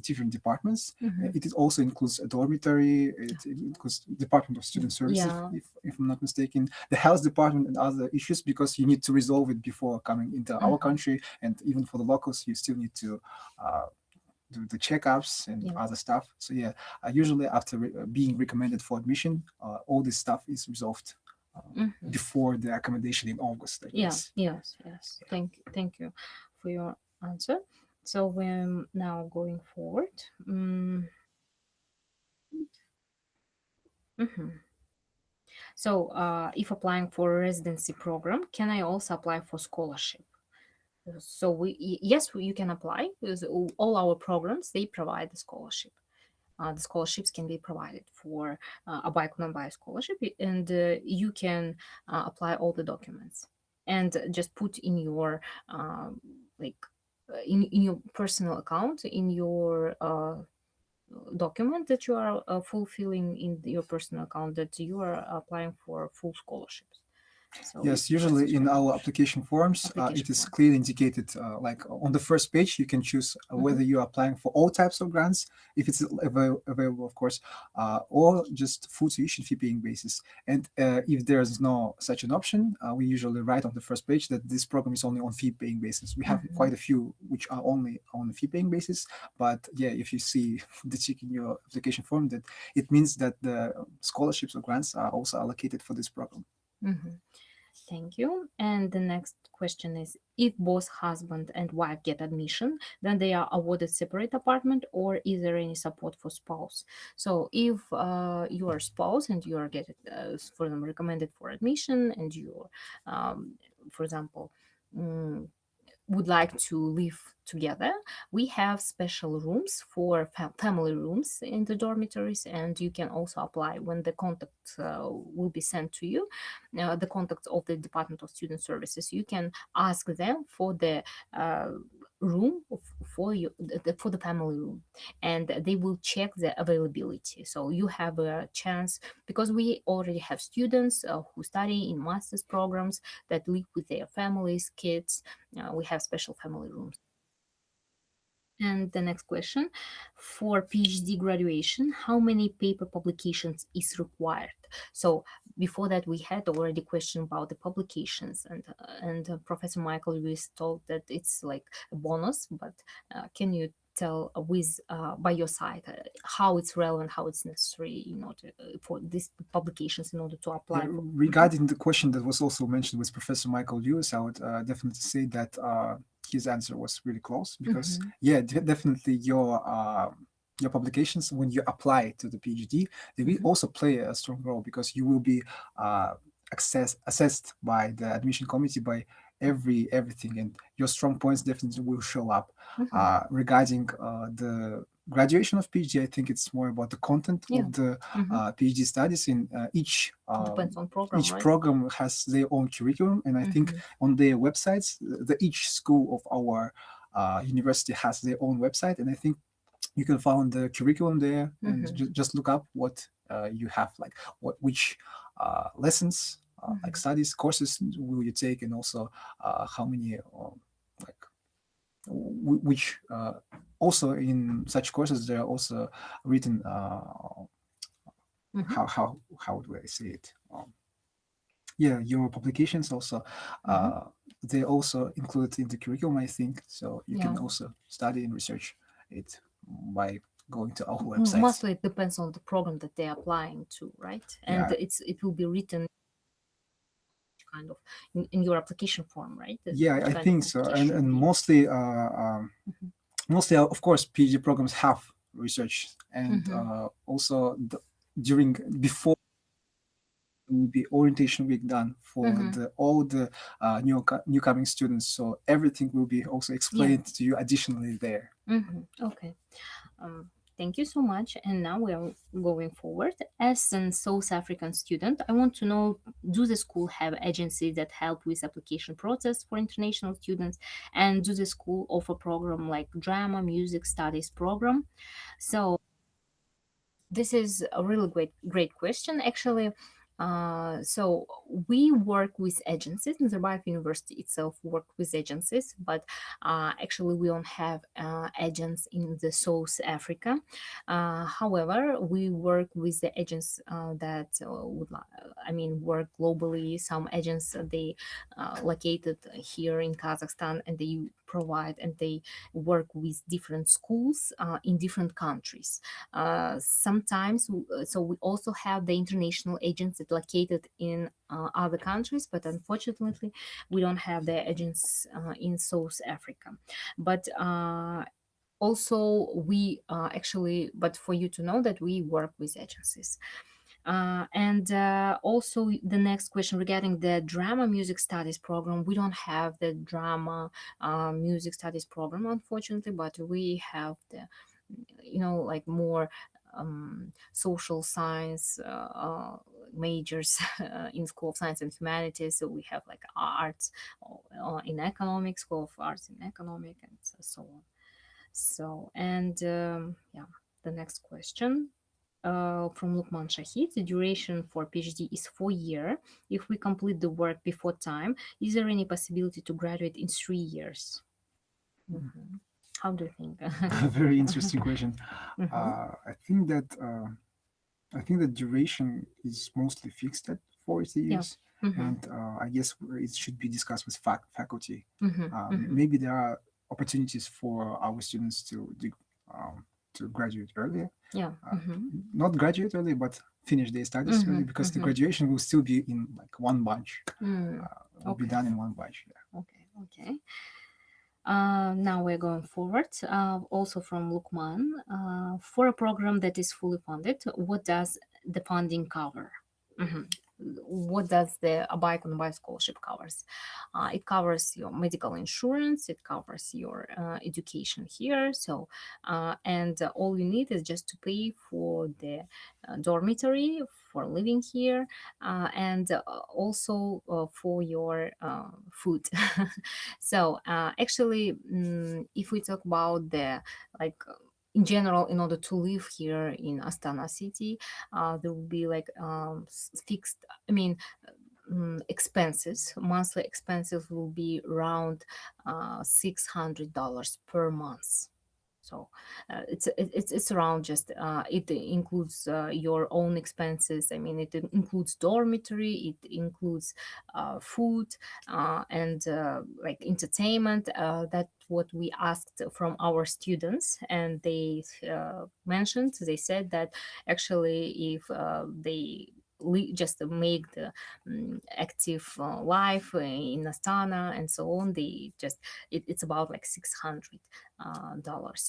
different departments. Mhm. It also includes a dormitory. It includes Department of Student Services, Yeah. if I'm not mistaken, the health department and other issues, because you need to resolve it before coming into our country. And even for the locals, you still need to do the checkups and Yeah. other stuff. So yeah, usually after being recommended for admission, all this stuff is resolved before the accommodation in August, I Yeah, guess. yes. Thank you for your answer. So we're now going forward. Mhm. So, if applying for a residency program, can I also apply for scholarship? So yes, you can apply because all our programs they provide the scholarship. The scholarships can be provided for a bike non-bio scholarship, and you can apply all the documents and just put in your like in your personal account in your document that you are fulfilling in your personal account that you are applying for full scholarships. So Yes, usually in our application forms, Application it is form. clearly indicated, like on the first page, you can choose whether you are applying for all types of grants, if it's available, of course, or just full tuition fee paying basis. And if there's no such an option, we usually write on the first page that this program is only on fee paying basis. We have quite a few which are only on fee paying basis, but yeah, if you see the tick in your application form, that it means that the scholarships or grants are also allocated for this program. Thank you. And the next question is, if both husband and wife get admission, then they are awarded separate apartment, or is there any support for spouse? So if you are spouse and you are getting, for them, recommended for admission, and you, for example, mm, would like to live together, we have special rooms for family rooms in the dormitories, and you can also apply when the contact will be sent to you, the contacts of the Department of Student Services. You can ask them for the room for you, for the family room, and they will check the availability. So you have a chance, because we already have students who study in master's programs that live with their families, kids. We have special family rooms. And the next question, for PhD graduation, how many paper publications is required? So before that, we had already question about the publications, and Professor Michael Lewis told that it's like a bonus. But can you tell with by your side how it's relevant, how it's necessary in order for these publications in order to apply? Yeah, regarding the question that was also mentioned with Professor Michael Lewis, I would definitely say that his answer was really close because, yeah, definitely your publications when you apply to the PhD, they will also play a strong role because you will be assessed by the admission committee by everything, and your strong points definitely will show up. Regarding the graduation of PhD, I think it's more about the content of the PhD studies. In Depends on program, each right? program has their own curriculum, and I think on their websites, each school of our university has their own website, and I think you can find the curriculum there and just look up what you have, like which lessons, like studies, courses will you take, and also how many like which also in such courses there are also written how do I say it? Yeah, your publications also they also include in the curriculum, I think. So you can also study and research it by going to our website. Mostly it depends on the program that they're applying to, right? And Yeah. it will be written kind of in your application form, right? Yeah, I think so. And mostly mostly of course PhD programs have research, and also during before will be orientation week done for all the newcoming students, so everything will be also explained to you additionally there. Okay. Thank you so much. And now we are going forward. As an South African student, I want to know, do the school have agencies that help with application process for international students? And do the school offer program like drama, music studies program? So this is a really great question, actually. So we work with agencies. Nazarbayev University itself work with agencies, but actually we don't have agents in the South Africa. However, we work with the agents that work globally. Some agents they located here in Kazakhstan, and they provide and they work with different schools in different countries. Sometimes, so we also have the international agents that located in other countries, but unfortunately, we don't have the agents in South Africa. But also, we actually, but for you to know that we work with agencies. And also the next question regarding the drama music studies program, we don't have the drama music studies program, unfortunately, but we have the, like more social science majors in School of Science and Humanities. So we have like arts in economics, School of Arts in economic, and so on. So, and yeah, the next question. from Lukman Shahid, the duration for PhD is 4 years. If we complete the work before time, is there any possibility to graduate in 3 years? How do you think? A very interesting question. Mhm. I think the duration is mostly fixed at 40 Yeah. years, Mhm. and I guess it should be discussed with faculty. Mhm. Mhm. Maybe there are opportunities for our students to graduate earlier. Yeah. Mhm. Not graduate early, but finish their studies early, Mhm. because the Mhm. graduation will still be in like one batch. Mm. Will be Okay. done in one batch. Yeah. Okay. Okay. Now we're going forward. Also from Lukman, for a program that is fully funded, what does the funding cover? Mhm. What does the a bike on bike scholarship covers? It covers your medical insurance. It covers your education here. So, and all you need is just to pay for the dormitory for living here, and also for your food. So actually, if we talk about the like in general, in order to live here in Astana city, there will be like fixed. I mean, expenses, monthly expenses will be around $600 per month. So it's around just it includes your own expenses. I mean, it includes dormitory, it includes food, and like entertainment. That what we asked from our students, and they mentioned, they said that actually if they just make the active life in Astana and so on, they just it's about like $600,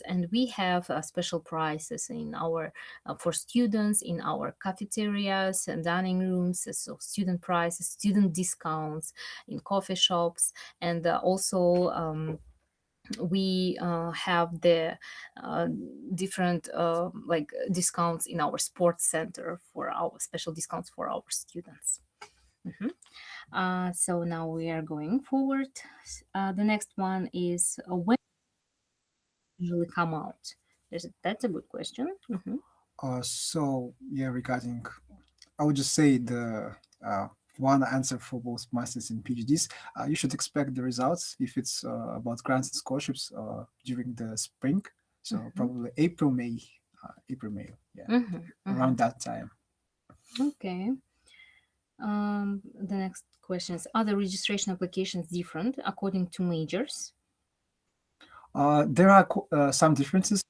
and we have special prices in our for students in our cafeterias and dining rooms. So student prices, student discounts in coffee shops, and also. We have the uh, different like discounts in our sports center for our special discounts for our students. Mhm. So now we are going forward. The next one is when usually come out? That's a good question. So yeah, regarding, I would just say the one answer for both masters and PhDs. You should expect the results if it's about grants and scholarships during the spring. So probably April, May, yeah, around that time. Okay. The next question is: are the registration applications different according to majors? There are some differences.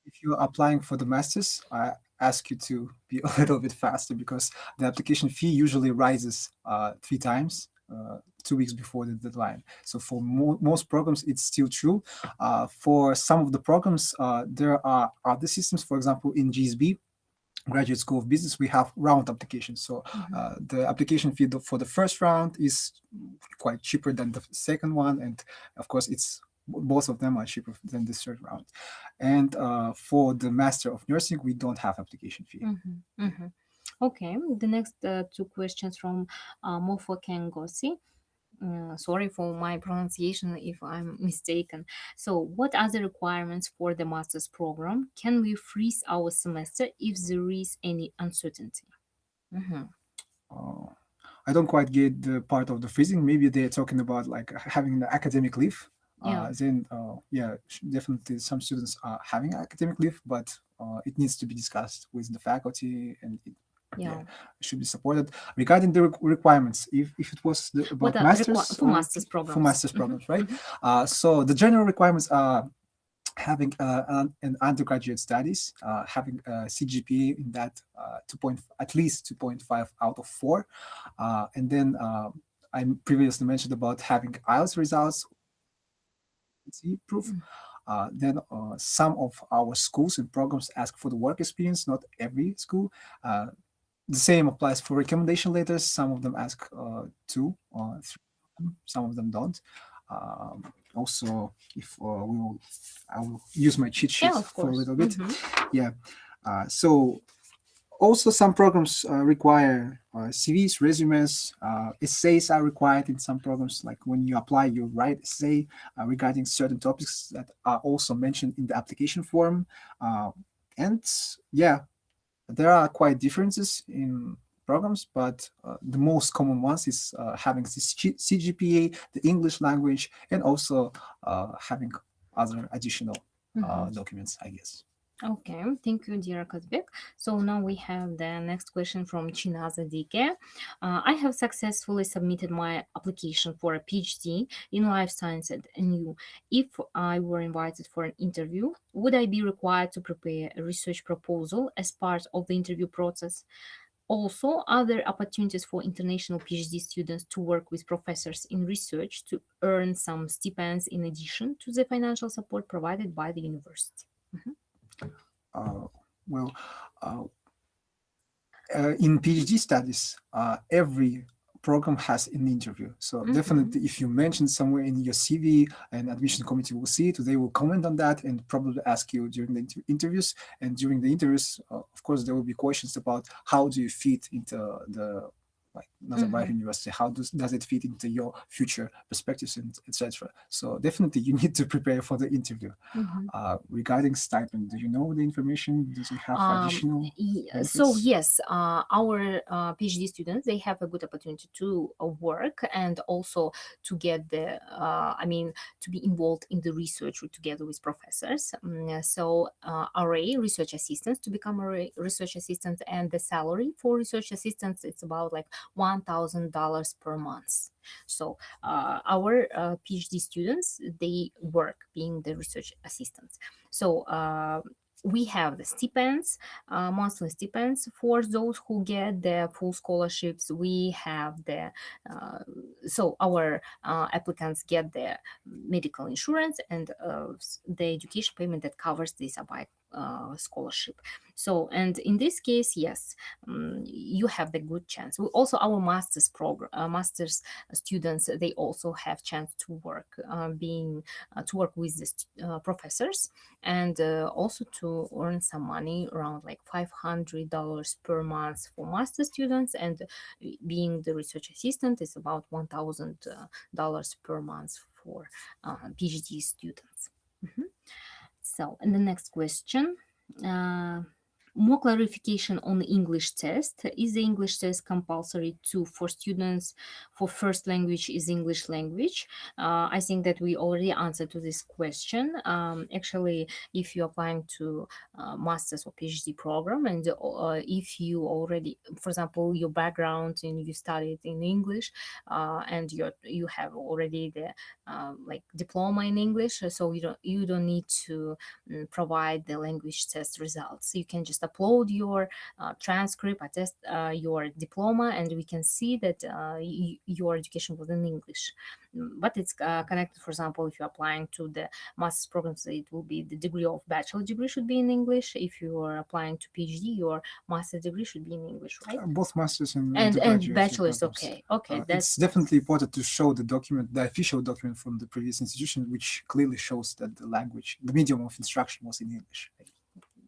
If you're applying for the masters, I ask you to be a little bit faster, because the application fee usually rises 3 times. 2 weeks before the deadline. So for most programs, it's still true. For some of the programs, there are other systems. For example, in GSB, Graduate School of Business, we have round applications. So the application fee for the first round is quite cheaper than the second one, and of course, both of them are cheaper than the third round. And for the Master of Nursing, we don't have application fee. Okay. The next two questions from Mofo Kengosi. Sorry for my pronunciation if I'm mistaken. So, what are the requirements for the master's program? Can we freeze our semester if there is any uncertainty? Uh, I don't quite get the part of the freezing. Maybe they're talking about like having the academic leave. Yeah. Then, yeah, definitely some students are having academic leave, but it needs to be discussed with the faculty, and Yeah. should be supported. Regarding the requirements, if it was What about are masters for master's programs? for master's programs, right? So the general requirements are having an undergraduate studies, having a CGPA in that at least 2.5 out of 4, and then I previously mentioned about having IELTS results, proof. Then some of our schools and programs ask for the work experience. Not every school. The same applies for recommendation letters. Some of them ask 2 or 3. Some of them don't. Also, if I will use my cheat sheet Yeah, of for a course. little bit. Yeah. So also some programs require CVs, resumes, essays are required in some programs. Like when you apply, you write essay regarding certain topics that are also mentioned in the application form. And yeah, There are quite differences in programs, but the most common ones is having the CGPA, the English language, and also having other additional documents, I guess. Okay, thank you, dear Kazbek. So now we have the next question from Chinaza Dike. I have successfully submitted my application for a PhD in life science at NU. If I were invited for an interview, would I be required to prepare a research proposal as part of the interview process? Also, are there opportunities for international PhD students to work with professors in research to earn some stipends in addition to the financial support provided by the university? Well, uh, in PhD studies, every program has an interview. So definitely, if you mention somewhere in your CV, an admission committee will see it. They will comment on that and probably ask you during the interviews. And during the interviews, of course, there will be questions about how do you fit into the like Nazarbayev University, how does it fit into your future perspectives and etc. So definitely you need to prepare for the interview. Regarding stipend, do you know the information? Does it have additional So benefits? yes, our PhD students, they have a good opportunity to work and also to get the, to be involved in the research together with professors. So RA, research assistants, to become a research assistant, and the salary for research assistants, it's about like $1,000 per month. So our PhD students, they work being the research assistants. So we have the stipends, monthly stipends for those who get the full scholarships. We have the, so our applicants get the medical insurance and the education payment that covers the Nazarbayev scholarship. So, and in this case, yes, you have the good chance. We also, our master's program, master's students, they also have chance to work, to work with the professors, and also to earn some money, around like $500 per month for master students, and being the research assistant is about $1,000 per month for PhD students. So, and the next question. More clarification on the English test. Is the English test compulsory for students for first language is English language? I think that we already answered to this question. Actually, if you're applying to master's or PhD program, and if you already, for example, your background and you studied in English, and you have already the like diploma in English, so you don't need to provide the language test results. You can just upload your transcript, attest your diploma, and we can see that your education was in English. But it's connected, for example, if you're applying to the master's programs, it will be the degree of bachelor degree should be in English. If you are applying to PhD, your master's degree should be in English, right? Both masters and And undergraduate bachelor's, programs. okay. It's definitely important to show the document, the official document from the previous institution, which clearly shows that the language, the medium of instruction was in English.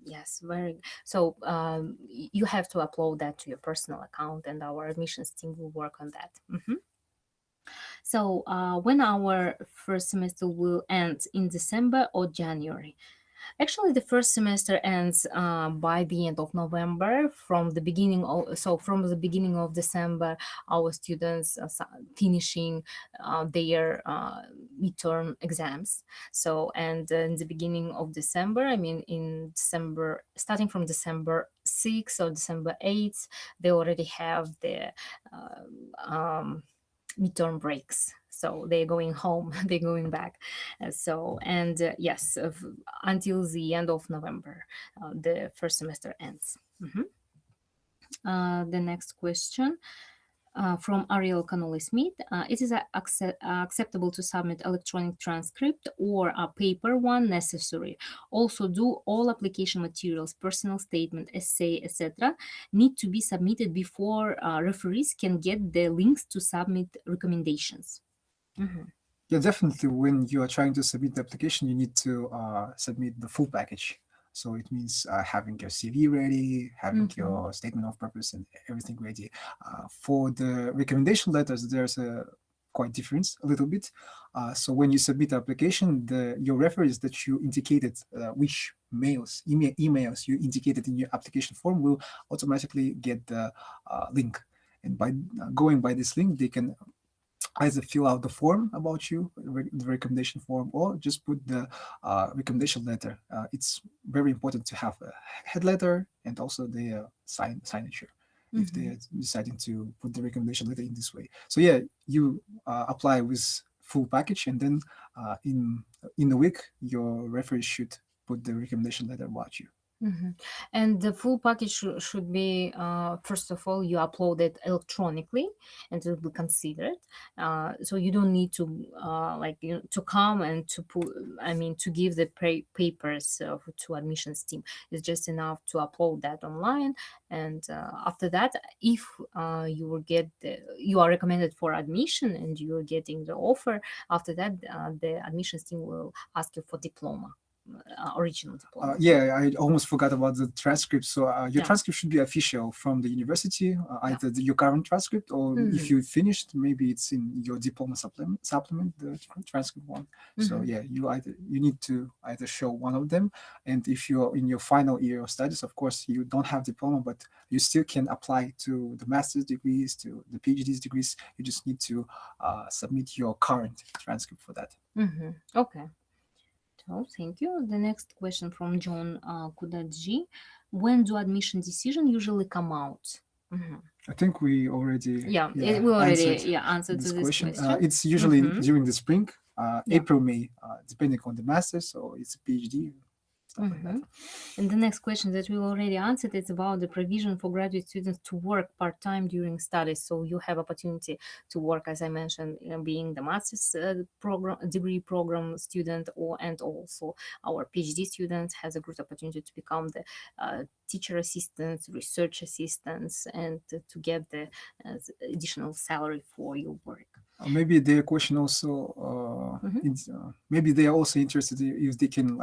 Yes, very. So you have to upload that to your personal account, and our admissions team will work on that. So when our first semester will end, in December or January? Actually, the first semester ends by the end of November. From the beginning of December, our students are finishing their midterm exams. So, and in the beginning of December, in December, starting from December 6th or December 8th, they already have the midterm breaks. So they're going home, they're going back. Yes, until the end of November, the first semester ends. The next question. From Ariel Cannoli Smith, it is acceptable to submit electronic transcript or a paper one necessary. Also, do all application materials, personal statement, essay, etc., need to be submitted before referees can get the links to submit recommendations? Yeah, definitely. When you are trying to submit the application, you need to submit the full package. So it means having your CV ready, having your statement of purpose and everything ready. For the recommendation letters, there's a quite different a little bit. So when you submit the application, your reference that you indicated, which emails you indicated in your application form, will automatically get the link. And by going by this link, they can either fill out the form about you, the recommendation form, or just put the recommendation letter. It's very important to have a head letter and also the signature if they're deciding to put the recommendation letter in this way. So yeah, you apply with full package, and then in a week, your referee should put the recommendation letter about you. And the full package should be, first of all, you upload it electronically and it will be considered. So you don't need to to come and to put, to give the papers to admissions team. It's just enough to upload that online. And after that, if you are recommended for admission and you're getting the offer, after that, the admissions team will ask you for diploma. Original diploma. Yeah, I almost forgot about the transcript. So your transcript should be official from the university, either your current transcript, or if you finished, maybe it's in your diploma supplement, the transcript one. So yeah, you need to either show one of them. And if you're in your final year of studies, of course, you don't have diploma, but you still can apply to the master's degrees, to the PhD degrees. You just need to submit your current transcript for that. Okay. So thank you. The next question from John Kudaji. When do admission decision usually come out? I think we already we already answered this this question. question. It's usually during the spring, April, May, depending on the master's, so it's a PhD. Like that. And the next question that we already answered is about the provision for graduate students to work part-time during studies. So you have opportunity to work, as I mentioned, being the master's degree program student, and also our PhD students has a good opportunity to become the teacher assistants, research assistants, and to get the additional salary for your work. Maybe their question also, maybe they are also interested if they can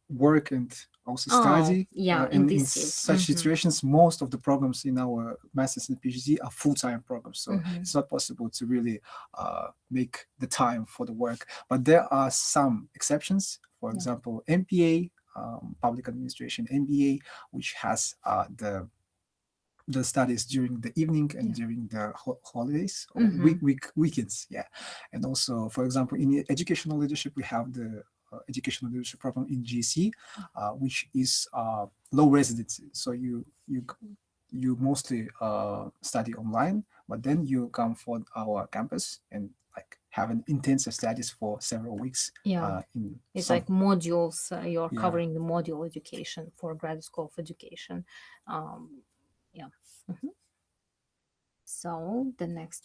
work and also study. In in case. such situations, most of the programs in our master's and PhD are full-time programs, so it's not possible to really make the time for the work. But there are some exceptions. For example, MPA, public administration, MBA, which has the studies during the evening and during the holidays or weekends. And also, for example, in educational leadership, we have the educational leadership program in GC, which is low residency. So you mostly study online, but then you come for our campus and have an intensive studies for several weeks. It's like modules. You're covering the module education for graduate school of education. So the next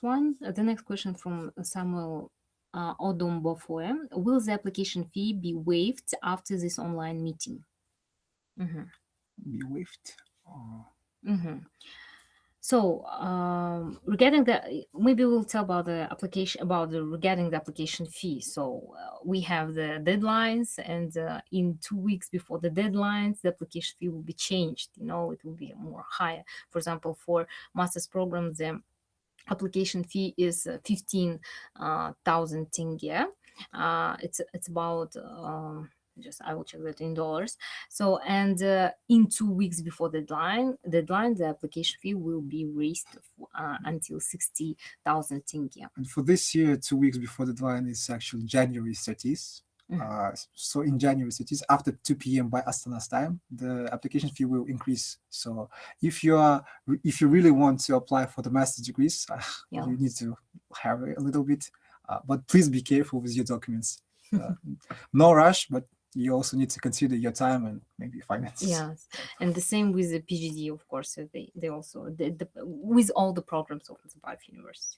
question from Samuel Odombofoe. Will the application fee be waived after this online meeting? Be waived? So regarding maybe we'll tell about the application, regarding the application fee. So we have the deadlines, and in 2 weeks before the deadlines, the application fee will be changed. It will be more higher. For example, for master's programs, the application fee is 15,000 tenge. It's about I will check that in dollars. So, and in 2 weeks before the deadline, the application fee will be raised until 60,000 tenge. And for this year, 2 weeks before the deadline is actually January 30th. So in January 30th, after 2 p.m. by Astana's time, the application fee will increase. So if you really want to apply for the master's degrees, you need to hurry a little bit. But please be careful with your documents. No rush, but you also need to consider your time and maybe finances. Yes, and the same with the PhD, of course. They also with all the programs of Nazarbayev University.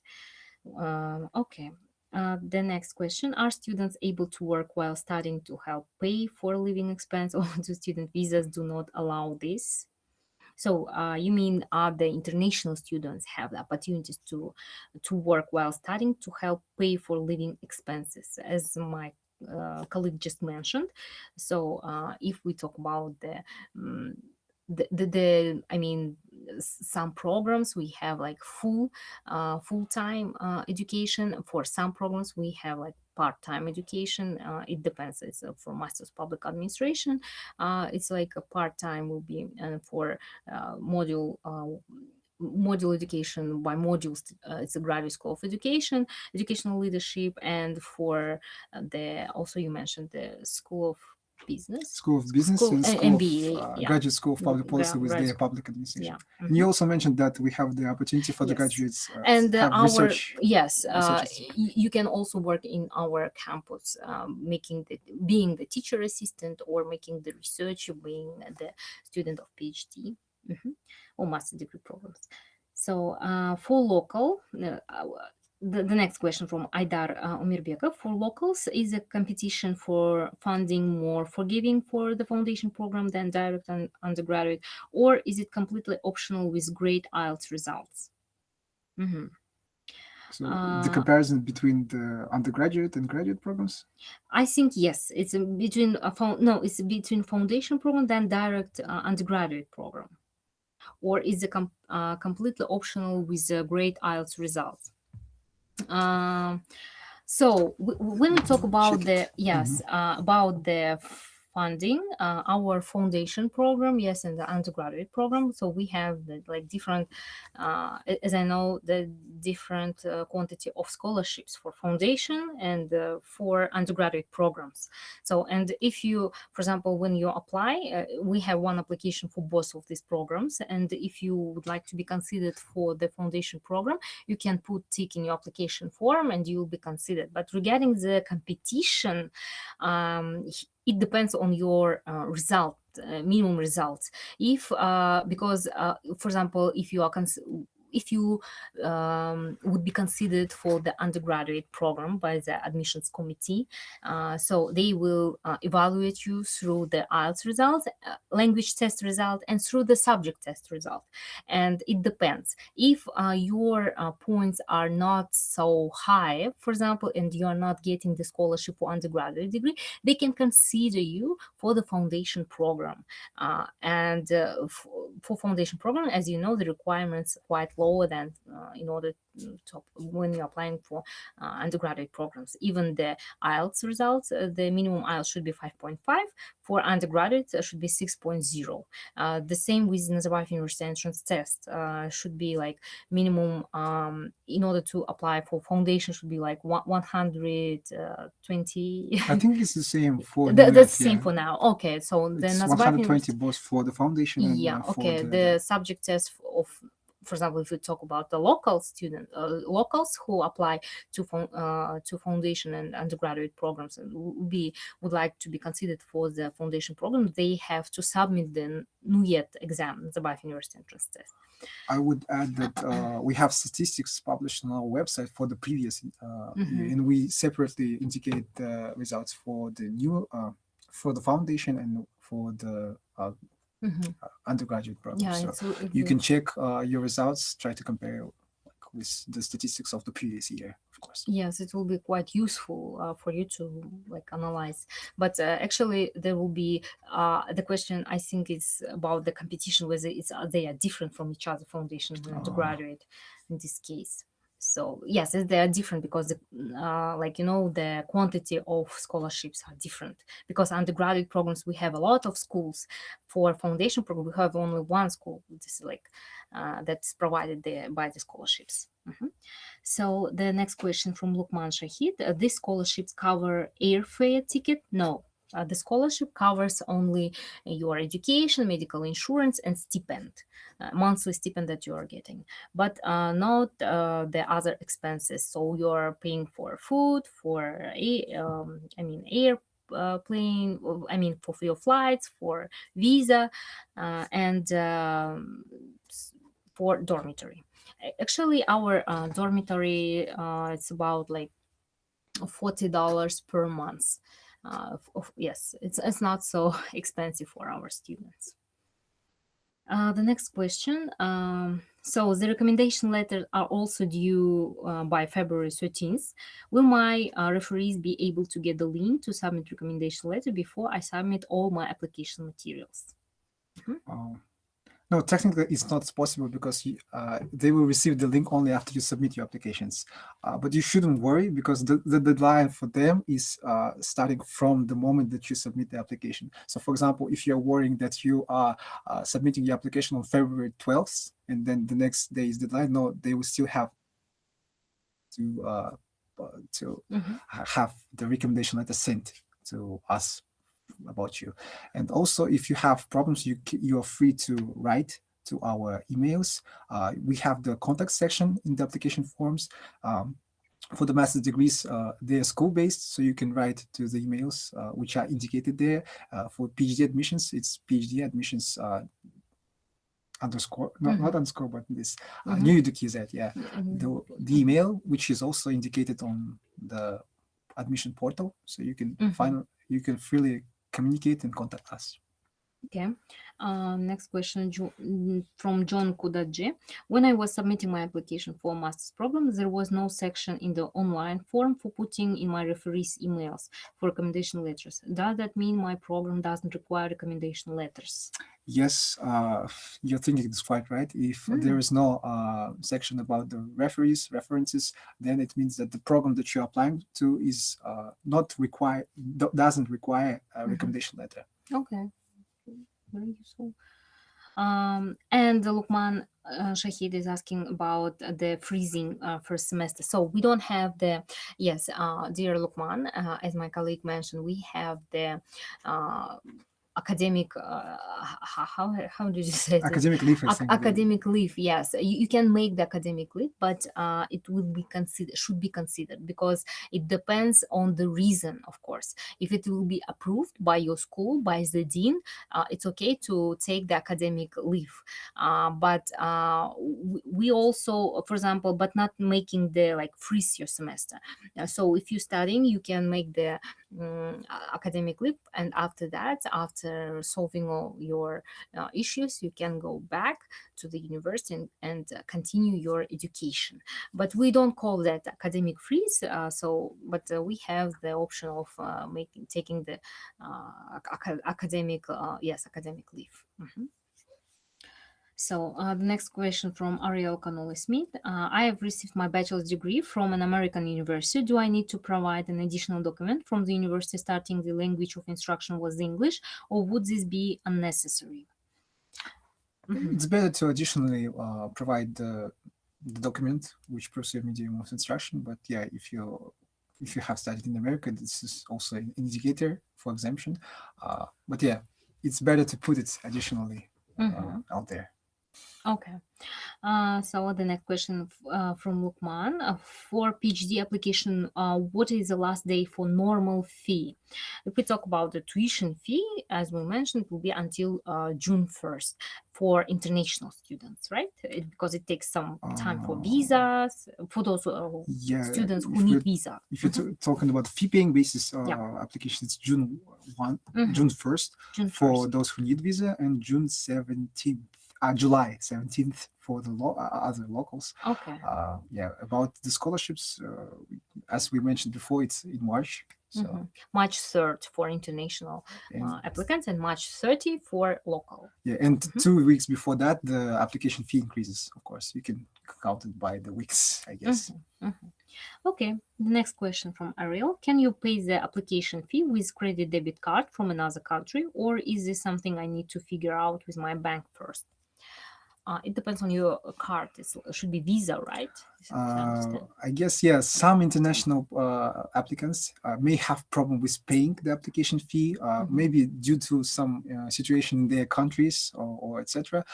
Okay. The next question: are students able to work while studying to help pay for living expense, or do student visas do not allow this? So you mean the international students have the opportunities to work while studying to help pay for living expenses, as my colleague just mentioned. So if we talk about some programs we have like full-time education. For some programs we have like part-time education. It depends. It's for Masters Public Administration. It's like a part-time will be for module education by modules. It's a graduate school of education, educational leadership, and for the also you mentioned the school of business, School of Business and School MBA, of Graduate School of Public Policy with graduate their school. public administration. Yeah. And you also mentioned that we have the opportunity for the Yes. graduates And have our research. yes, research you can also work in our campus, being the teacher assistant or making the research, being the student of PhD or master degree programs. So for local, the next question from Aydar Umirbekov. For locals, is a competition for funding more forgiving for the foundation program than direct and undergraduate, or is it completely optional with great IELTS results? So the comparison between the undergraduate and graduate programs? I think yes, it's between it's between foundation program than direct undergraduate program, or is it completely optional with great IELTS results? So when we talk about about the funding, our foundation program, yes, and the undergraduate program. So we have like different, as I know, the different quantity of scholarships for foundation and for undergraduate programs. So, and if you, for example, when you apply, we have one application for both of these programs. And if you would like to be considered for the foundation program, you can put tick in your application form and you will be considered. But regarding the competition, it depends on your result, minimum results. If because for example, if you are would be considered for the undergraduate program by the admissions committee, so they will evaluate you through the IELTS results, language test result, and through the subject test result. And it depends. If your points are not so high, for example, and you are not getting the scholarship for undergraduate degree, they can consider you for the foundation program. And for foundation program, as you know, the requirements are quite lower than in order to when you're applying for undergraduate programs. Even the IELTS results, the minimum IELTS should be 5.5. For undergraduate, should be 6.0. The same with Nazarbayev University entrance test, should be like minimum in order to apply for foundation should be like 120. I think it's the same for That's the NUET, same for now. Okay, so the It's Nazarbayev 120 University. both for the foundation and for Okay, the subject test of, for example, if we talk about the local student, locals who apply to foundation and undergraduate programs and would like to be considered for the foundation program, they have to submit the NUET exam, the Nazarbayev University entrance test. I would add that we have statistics published on our website for the previous year, and we separately indicate the results for the new, for the foundation and for the undergraduate program. Yeah, so you can check your results, try to compare with the statistics of the previous year, of course. Yes, it will be quite useful for you to like analyze. But actually, there will be the question. I think it's about the competition, whether they are different from each other, foundation and undergraduate in this case. So yes, they are different because like, you know, the quantity of scholarships are different. Because undergraduate programs, we have a lot of schools. For foundation program, we have only one school. This is like that's provided by the scholarships. So the next question from Lukman Shahid: these scholarships cover airfare ticket? No. The scholarship covers only your education, medical insurance, and stipend, monthly stipend that you are getting, but not the other expenses. So you're paying for food, for airplane, for your flights, for visa, and for dormitory. Actually, our dormitory, it's about like $40 per month. Yes, it's not so expensive for our students. The next question. So the recommendation letters are also due by February 13th. Will my referees be able to get the link to submit recommendation letter before I submit all my application materials? No, technically it's not possible because they will receive the link only after you submit your applications. But you shouldn't worry because the deadline for them is starting from the moment that you submit the application. So, for example, if you're worrying that you are submitting your application on February 12th and then the next day is deadline, no, they will still have to have the recommendation letter sent to us about you. And also, if you have problems, you are free to write to our emails. We have the contact section in the application forms. For the master's degrees, they are school-based, so you can write to the emails which are indicated there. For PhD admissions, it's PhD admissions underscore, not underscore, but this new KZ, yeah. The email, which is also indicated on the admission portal, so you can you can freely communicate and contact us. Okay. Next question from John Kudaji. When I was submitting my application for master's program, there was no section in the online form for putting in my referees' emails for recommendation letters. Does that mean my program doesn't require recommendation letters? Yes, your thinking is quite right. If there is no section about the references, then it means that the program that you're applying to is not required, doesn't require a recommendation letter. Okay. Very useful. And Lukman Shahid is asking about the freezing first semester. So we don't have the, yes, dear Lukman, as my colleague mentioned, we have the academic how did you say academic leave? Academic leave, yes. You can make the academic leave, but it would be should be considered because it depends on the reason, of course. If it will be approved by your school, by the dean, it's okay to take the academic leave, but we also, for example, but not making the like freeze your semester. So if you're studying, you can make the academic leave, and after that, after solving all your issues, you can go back to the university and continue your education. But we don't call that academic freeze. But we have the option of taking the academic academic leave. So the next question from Ariel Cannoli Smith. I have received my bachelor's degree from an American university. Do I need to provide an additional document from the university starting the language of instruction was English, or would this be unnecessary? It's better to additionally provide the document which proves your medium of instruction. But yeah, if you have studied in America, this is also an indicator for exemption. But yeah, it's better to put it additionally out there. Okay. So the next question from Lukman. For PhD application, what is the last day for normal fee? If we talk about the tuition fee, as we mentioned, it will be until June 1st for international students, right? Because it takes some time for visas, for those students who need visa. If you're talking about fee paying basis applications, June 1st for those who need visa, and June 17th. July 17th for the other locals. Okay. About the scholarships, as we mentioned before, it's in March. So March 3rd for international applicants and March 30 for local. Yeah, and 2 weeks before that, the application fee increases. Of course, you can count it by the weeks, I guess. Okay, the next question from Ariel. Can you pay the application fee with credit debit card from another country, or is this something I need to figure out with my bank first? It depends on your card. It should be Visa, right? I guess, yeah, some international applicants may have problem with paying the application fee, maybe due to some situation in their countries or etc.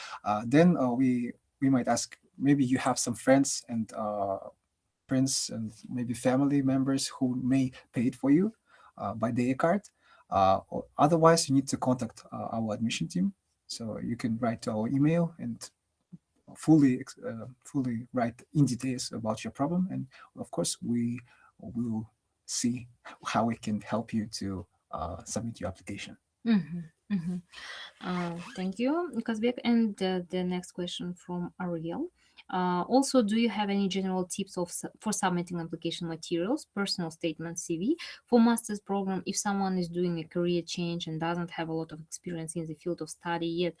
Then we might ask, maybe you have some friends and maybe family members who may pay it for you by their card. Or otherwise, you need to contact our admission team. So you can write to our email and fully write in details about your problem, and of course we will see how we can help you to submit your application. Thank you, Kazbek. And the next question from Ariel. Also, do you have any general tips for submitting application materials, personal statement, CV for master's program if someone is doing a career change and doesn't have a lot of experience in the field of study yet?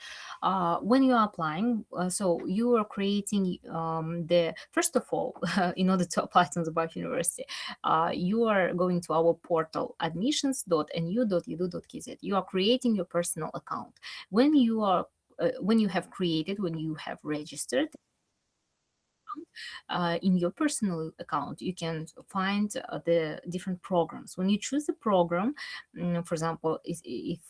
When you are applying, so you are creating the first of all, in order to apply to Nazarbayev University, you are going to our portal admissions.nu.edu.kz. You are creating your personal account. When you are when you have created, when you have registered in your personal account, you can find the different programs. When you choose the program, for example, if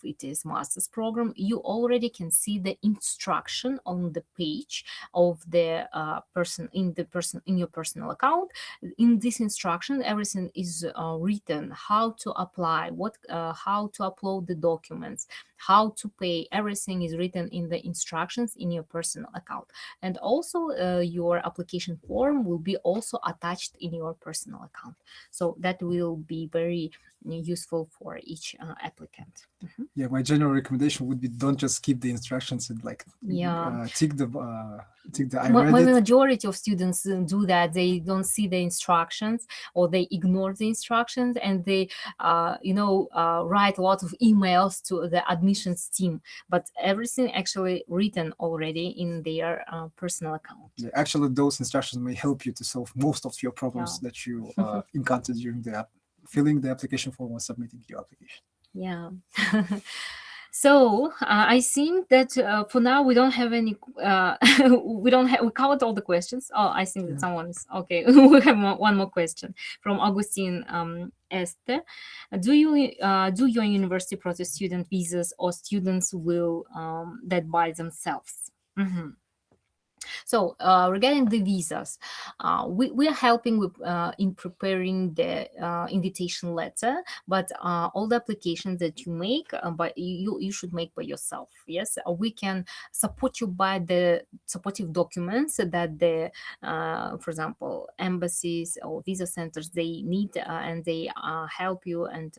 it is master's program, you already can see the instruction on the page of the person in your personal account. In this instruction, everything is written: how to apply, how to upload the documents, how to pay. Everything is written in the instructions in your personal account. And also your application form will be also attached in your personal account, so that will be very useful for each applicant. Yeah, my general recommendation would be don't just skip the instructions and like tick the I read When the it. majority of students do that, they don't see the instructions or they ignore the instructions, and they write a lot of emails to the admissions team, but everything actually written already in their personal account. Yeah, actually, those instructions may help you to solve most of your problems that you encountered during the filling the application form or submitting your application. Yeah. So I think that for now we don't have any. We covered all the questions. Oh, I think that someone is okay. We have one more question from Augustine Este. Do your university process student visas, or students will that by themselves? So regarding the visas, we are helping with in preparing the invitation letter, but all the applications that you make, but you should make by yourself. Yes, we can support you by the supportive documents that the, for example, embassies or visa centers they need, and they help you and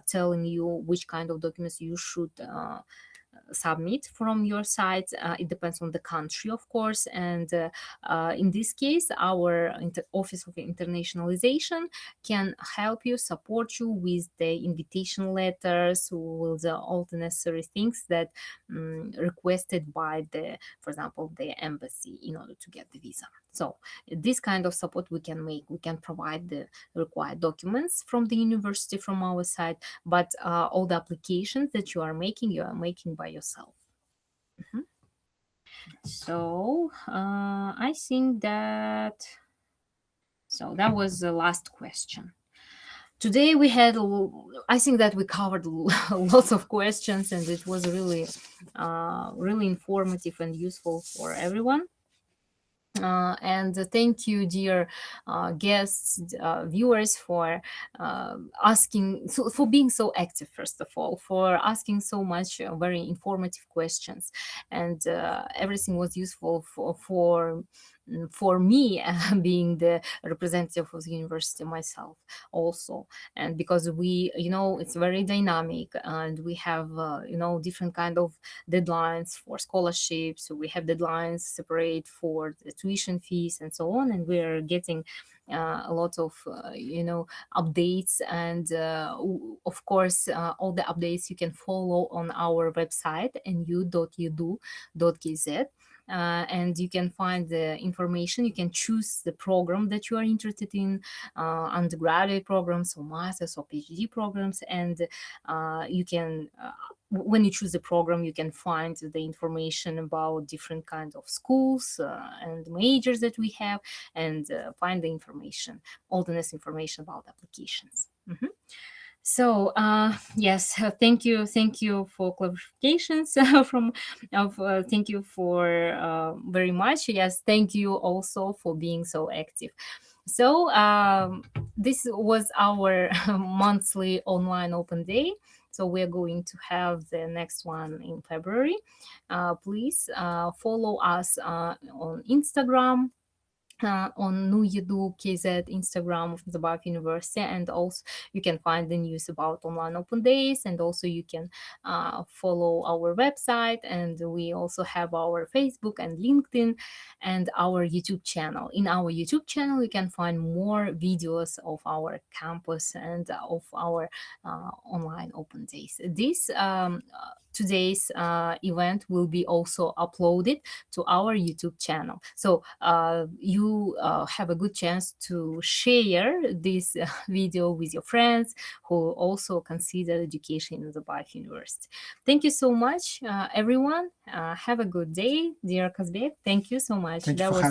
telling you which kind of documents you should submit from your side. It depends on the country, of course, and in this case our Office of Internationalization can help you, support you with the invitation letters, with all the necessary things that requested by the, for example, the embassy in order to get the visa. So this kind of support we can make. We can provide the required documents from the university from our side, but all the applications that you are making by yourself. So I think that was the last question. Today we had, I think that we covered lots of questions, and it was really, really informative and useful for everyone. And thank you, dear guests, viewers, for for being so active, first of all, for asking so much very informative questions, and everything was useful for me, being the representative of the university myself also. And because we, it's very dynamic, and we have different kind of deadlines for scholarships. So we have deadlines separate for the tuition fees and so on, and we're getting a lot of updates, and of course all the updates you can follow on our website nu.edu.kz. And you can find the information. You can choose the program that you are interested in, undergraduate programs or master's or PhD programs, and you can when you choose the program, you can find the information about different kinds of schools and majors that we have, and find the information, all the necessary information about applications. So yes, thank you for clarifications thank you for very much. Yes, thank you also for being so active. So this was our monthly online open day. So we're going to have the next one in February. Please follow us on Instagram, on Nuyedu KZ Instagram of Nazarbayev University, and also you can find the news about online open days, and also you can follow our website, and we also have our Facebook and LinkedIn and our YouTube channel. In our YouTube channel you can find more videos of our campus and of our online open days. This today's event will be also uploaded to our YouTube channel. So you have a good chance to share this video with your friends who also consider education in Nazarbayev University. Thank you so much, everyone. Have a good day, dear Kazbek. Thank you so much. Thank you That for was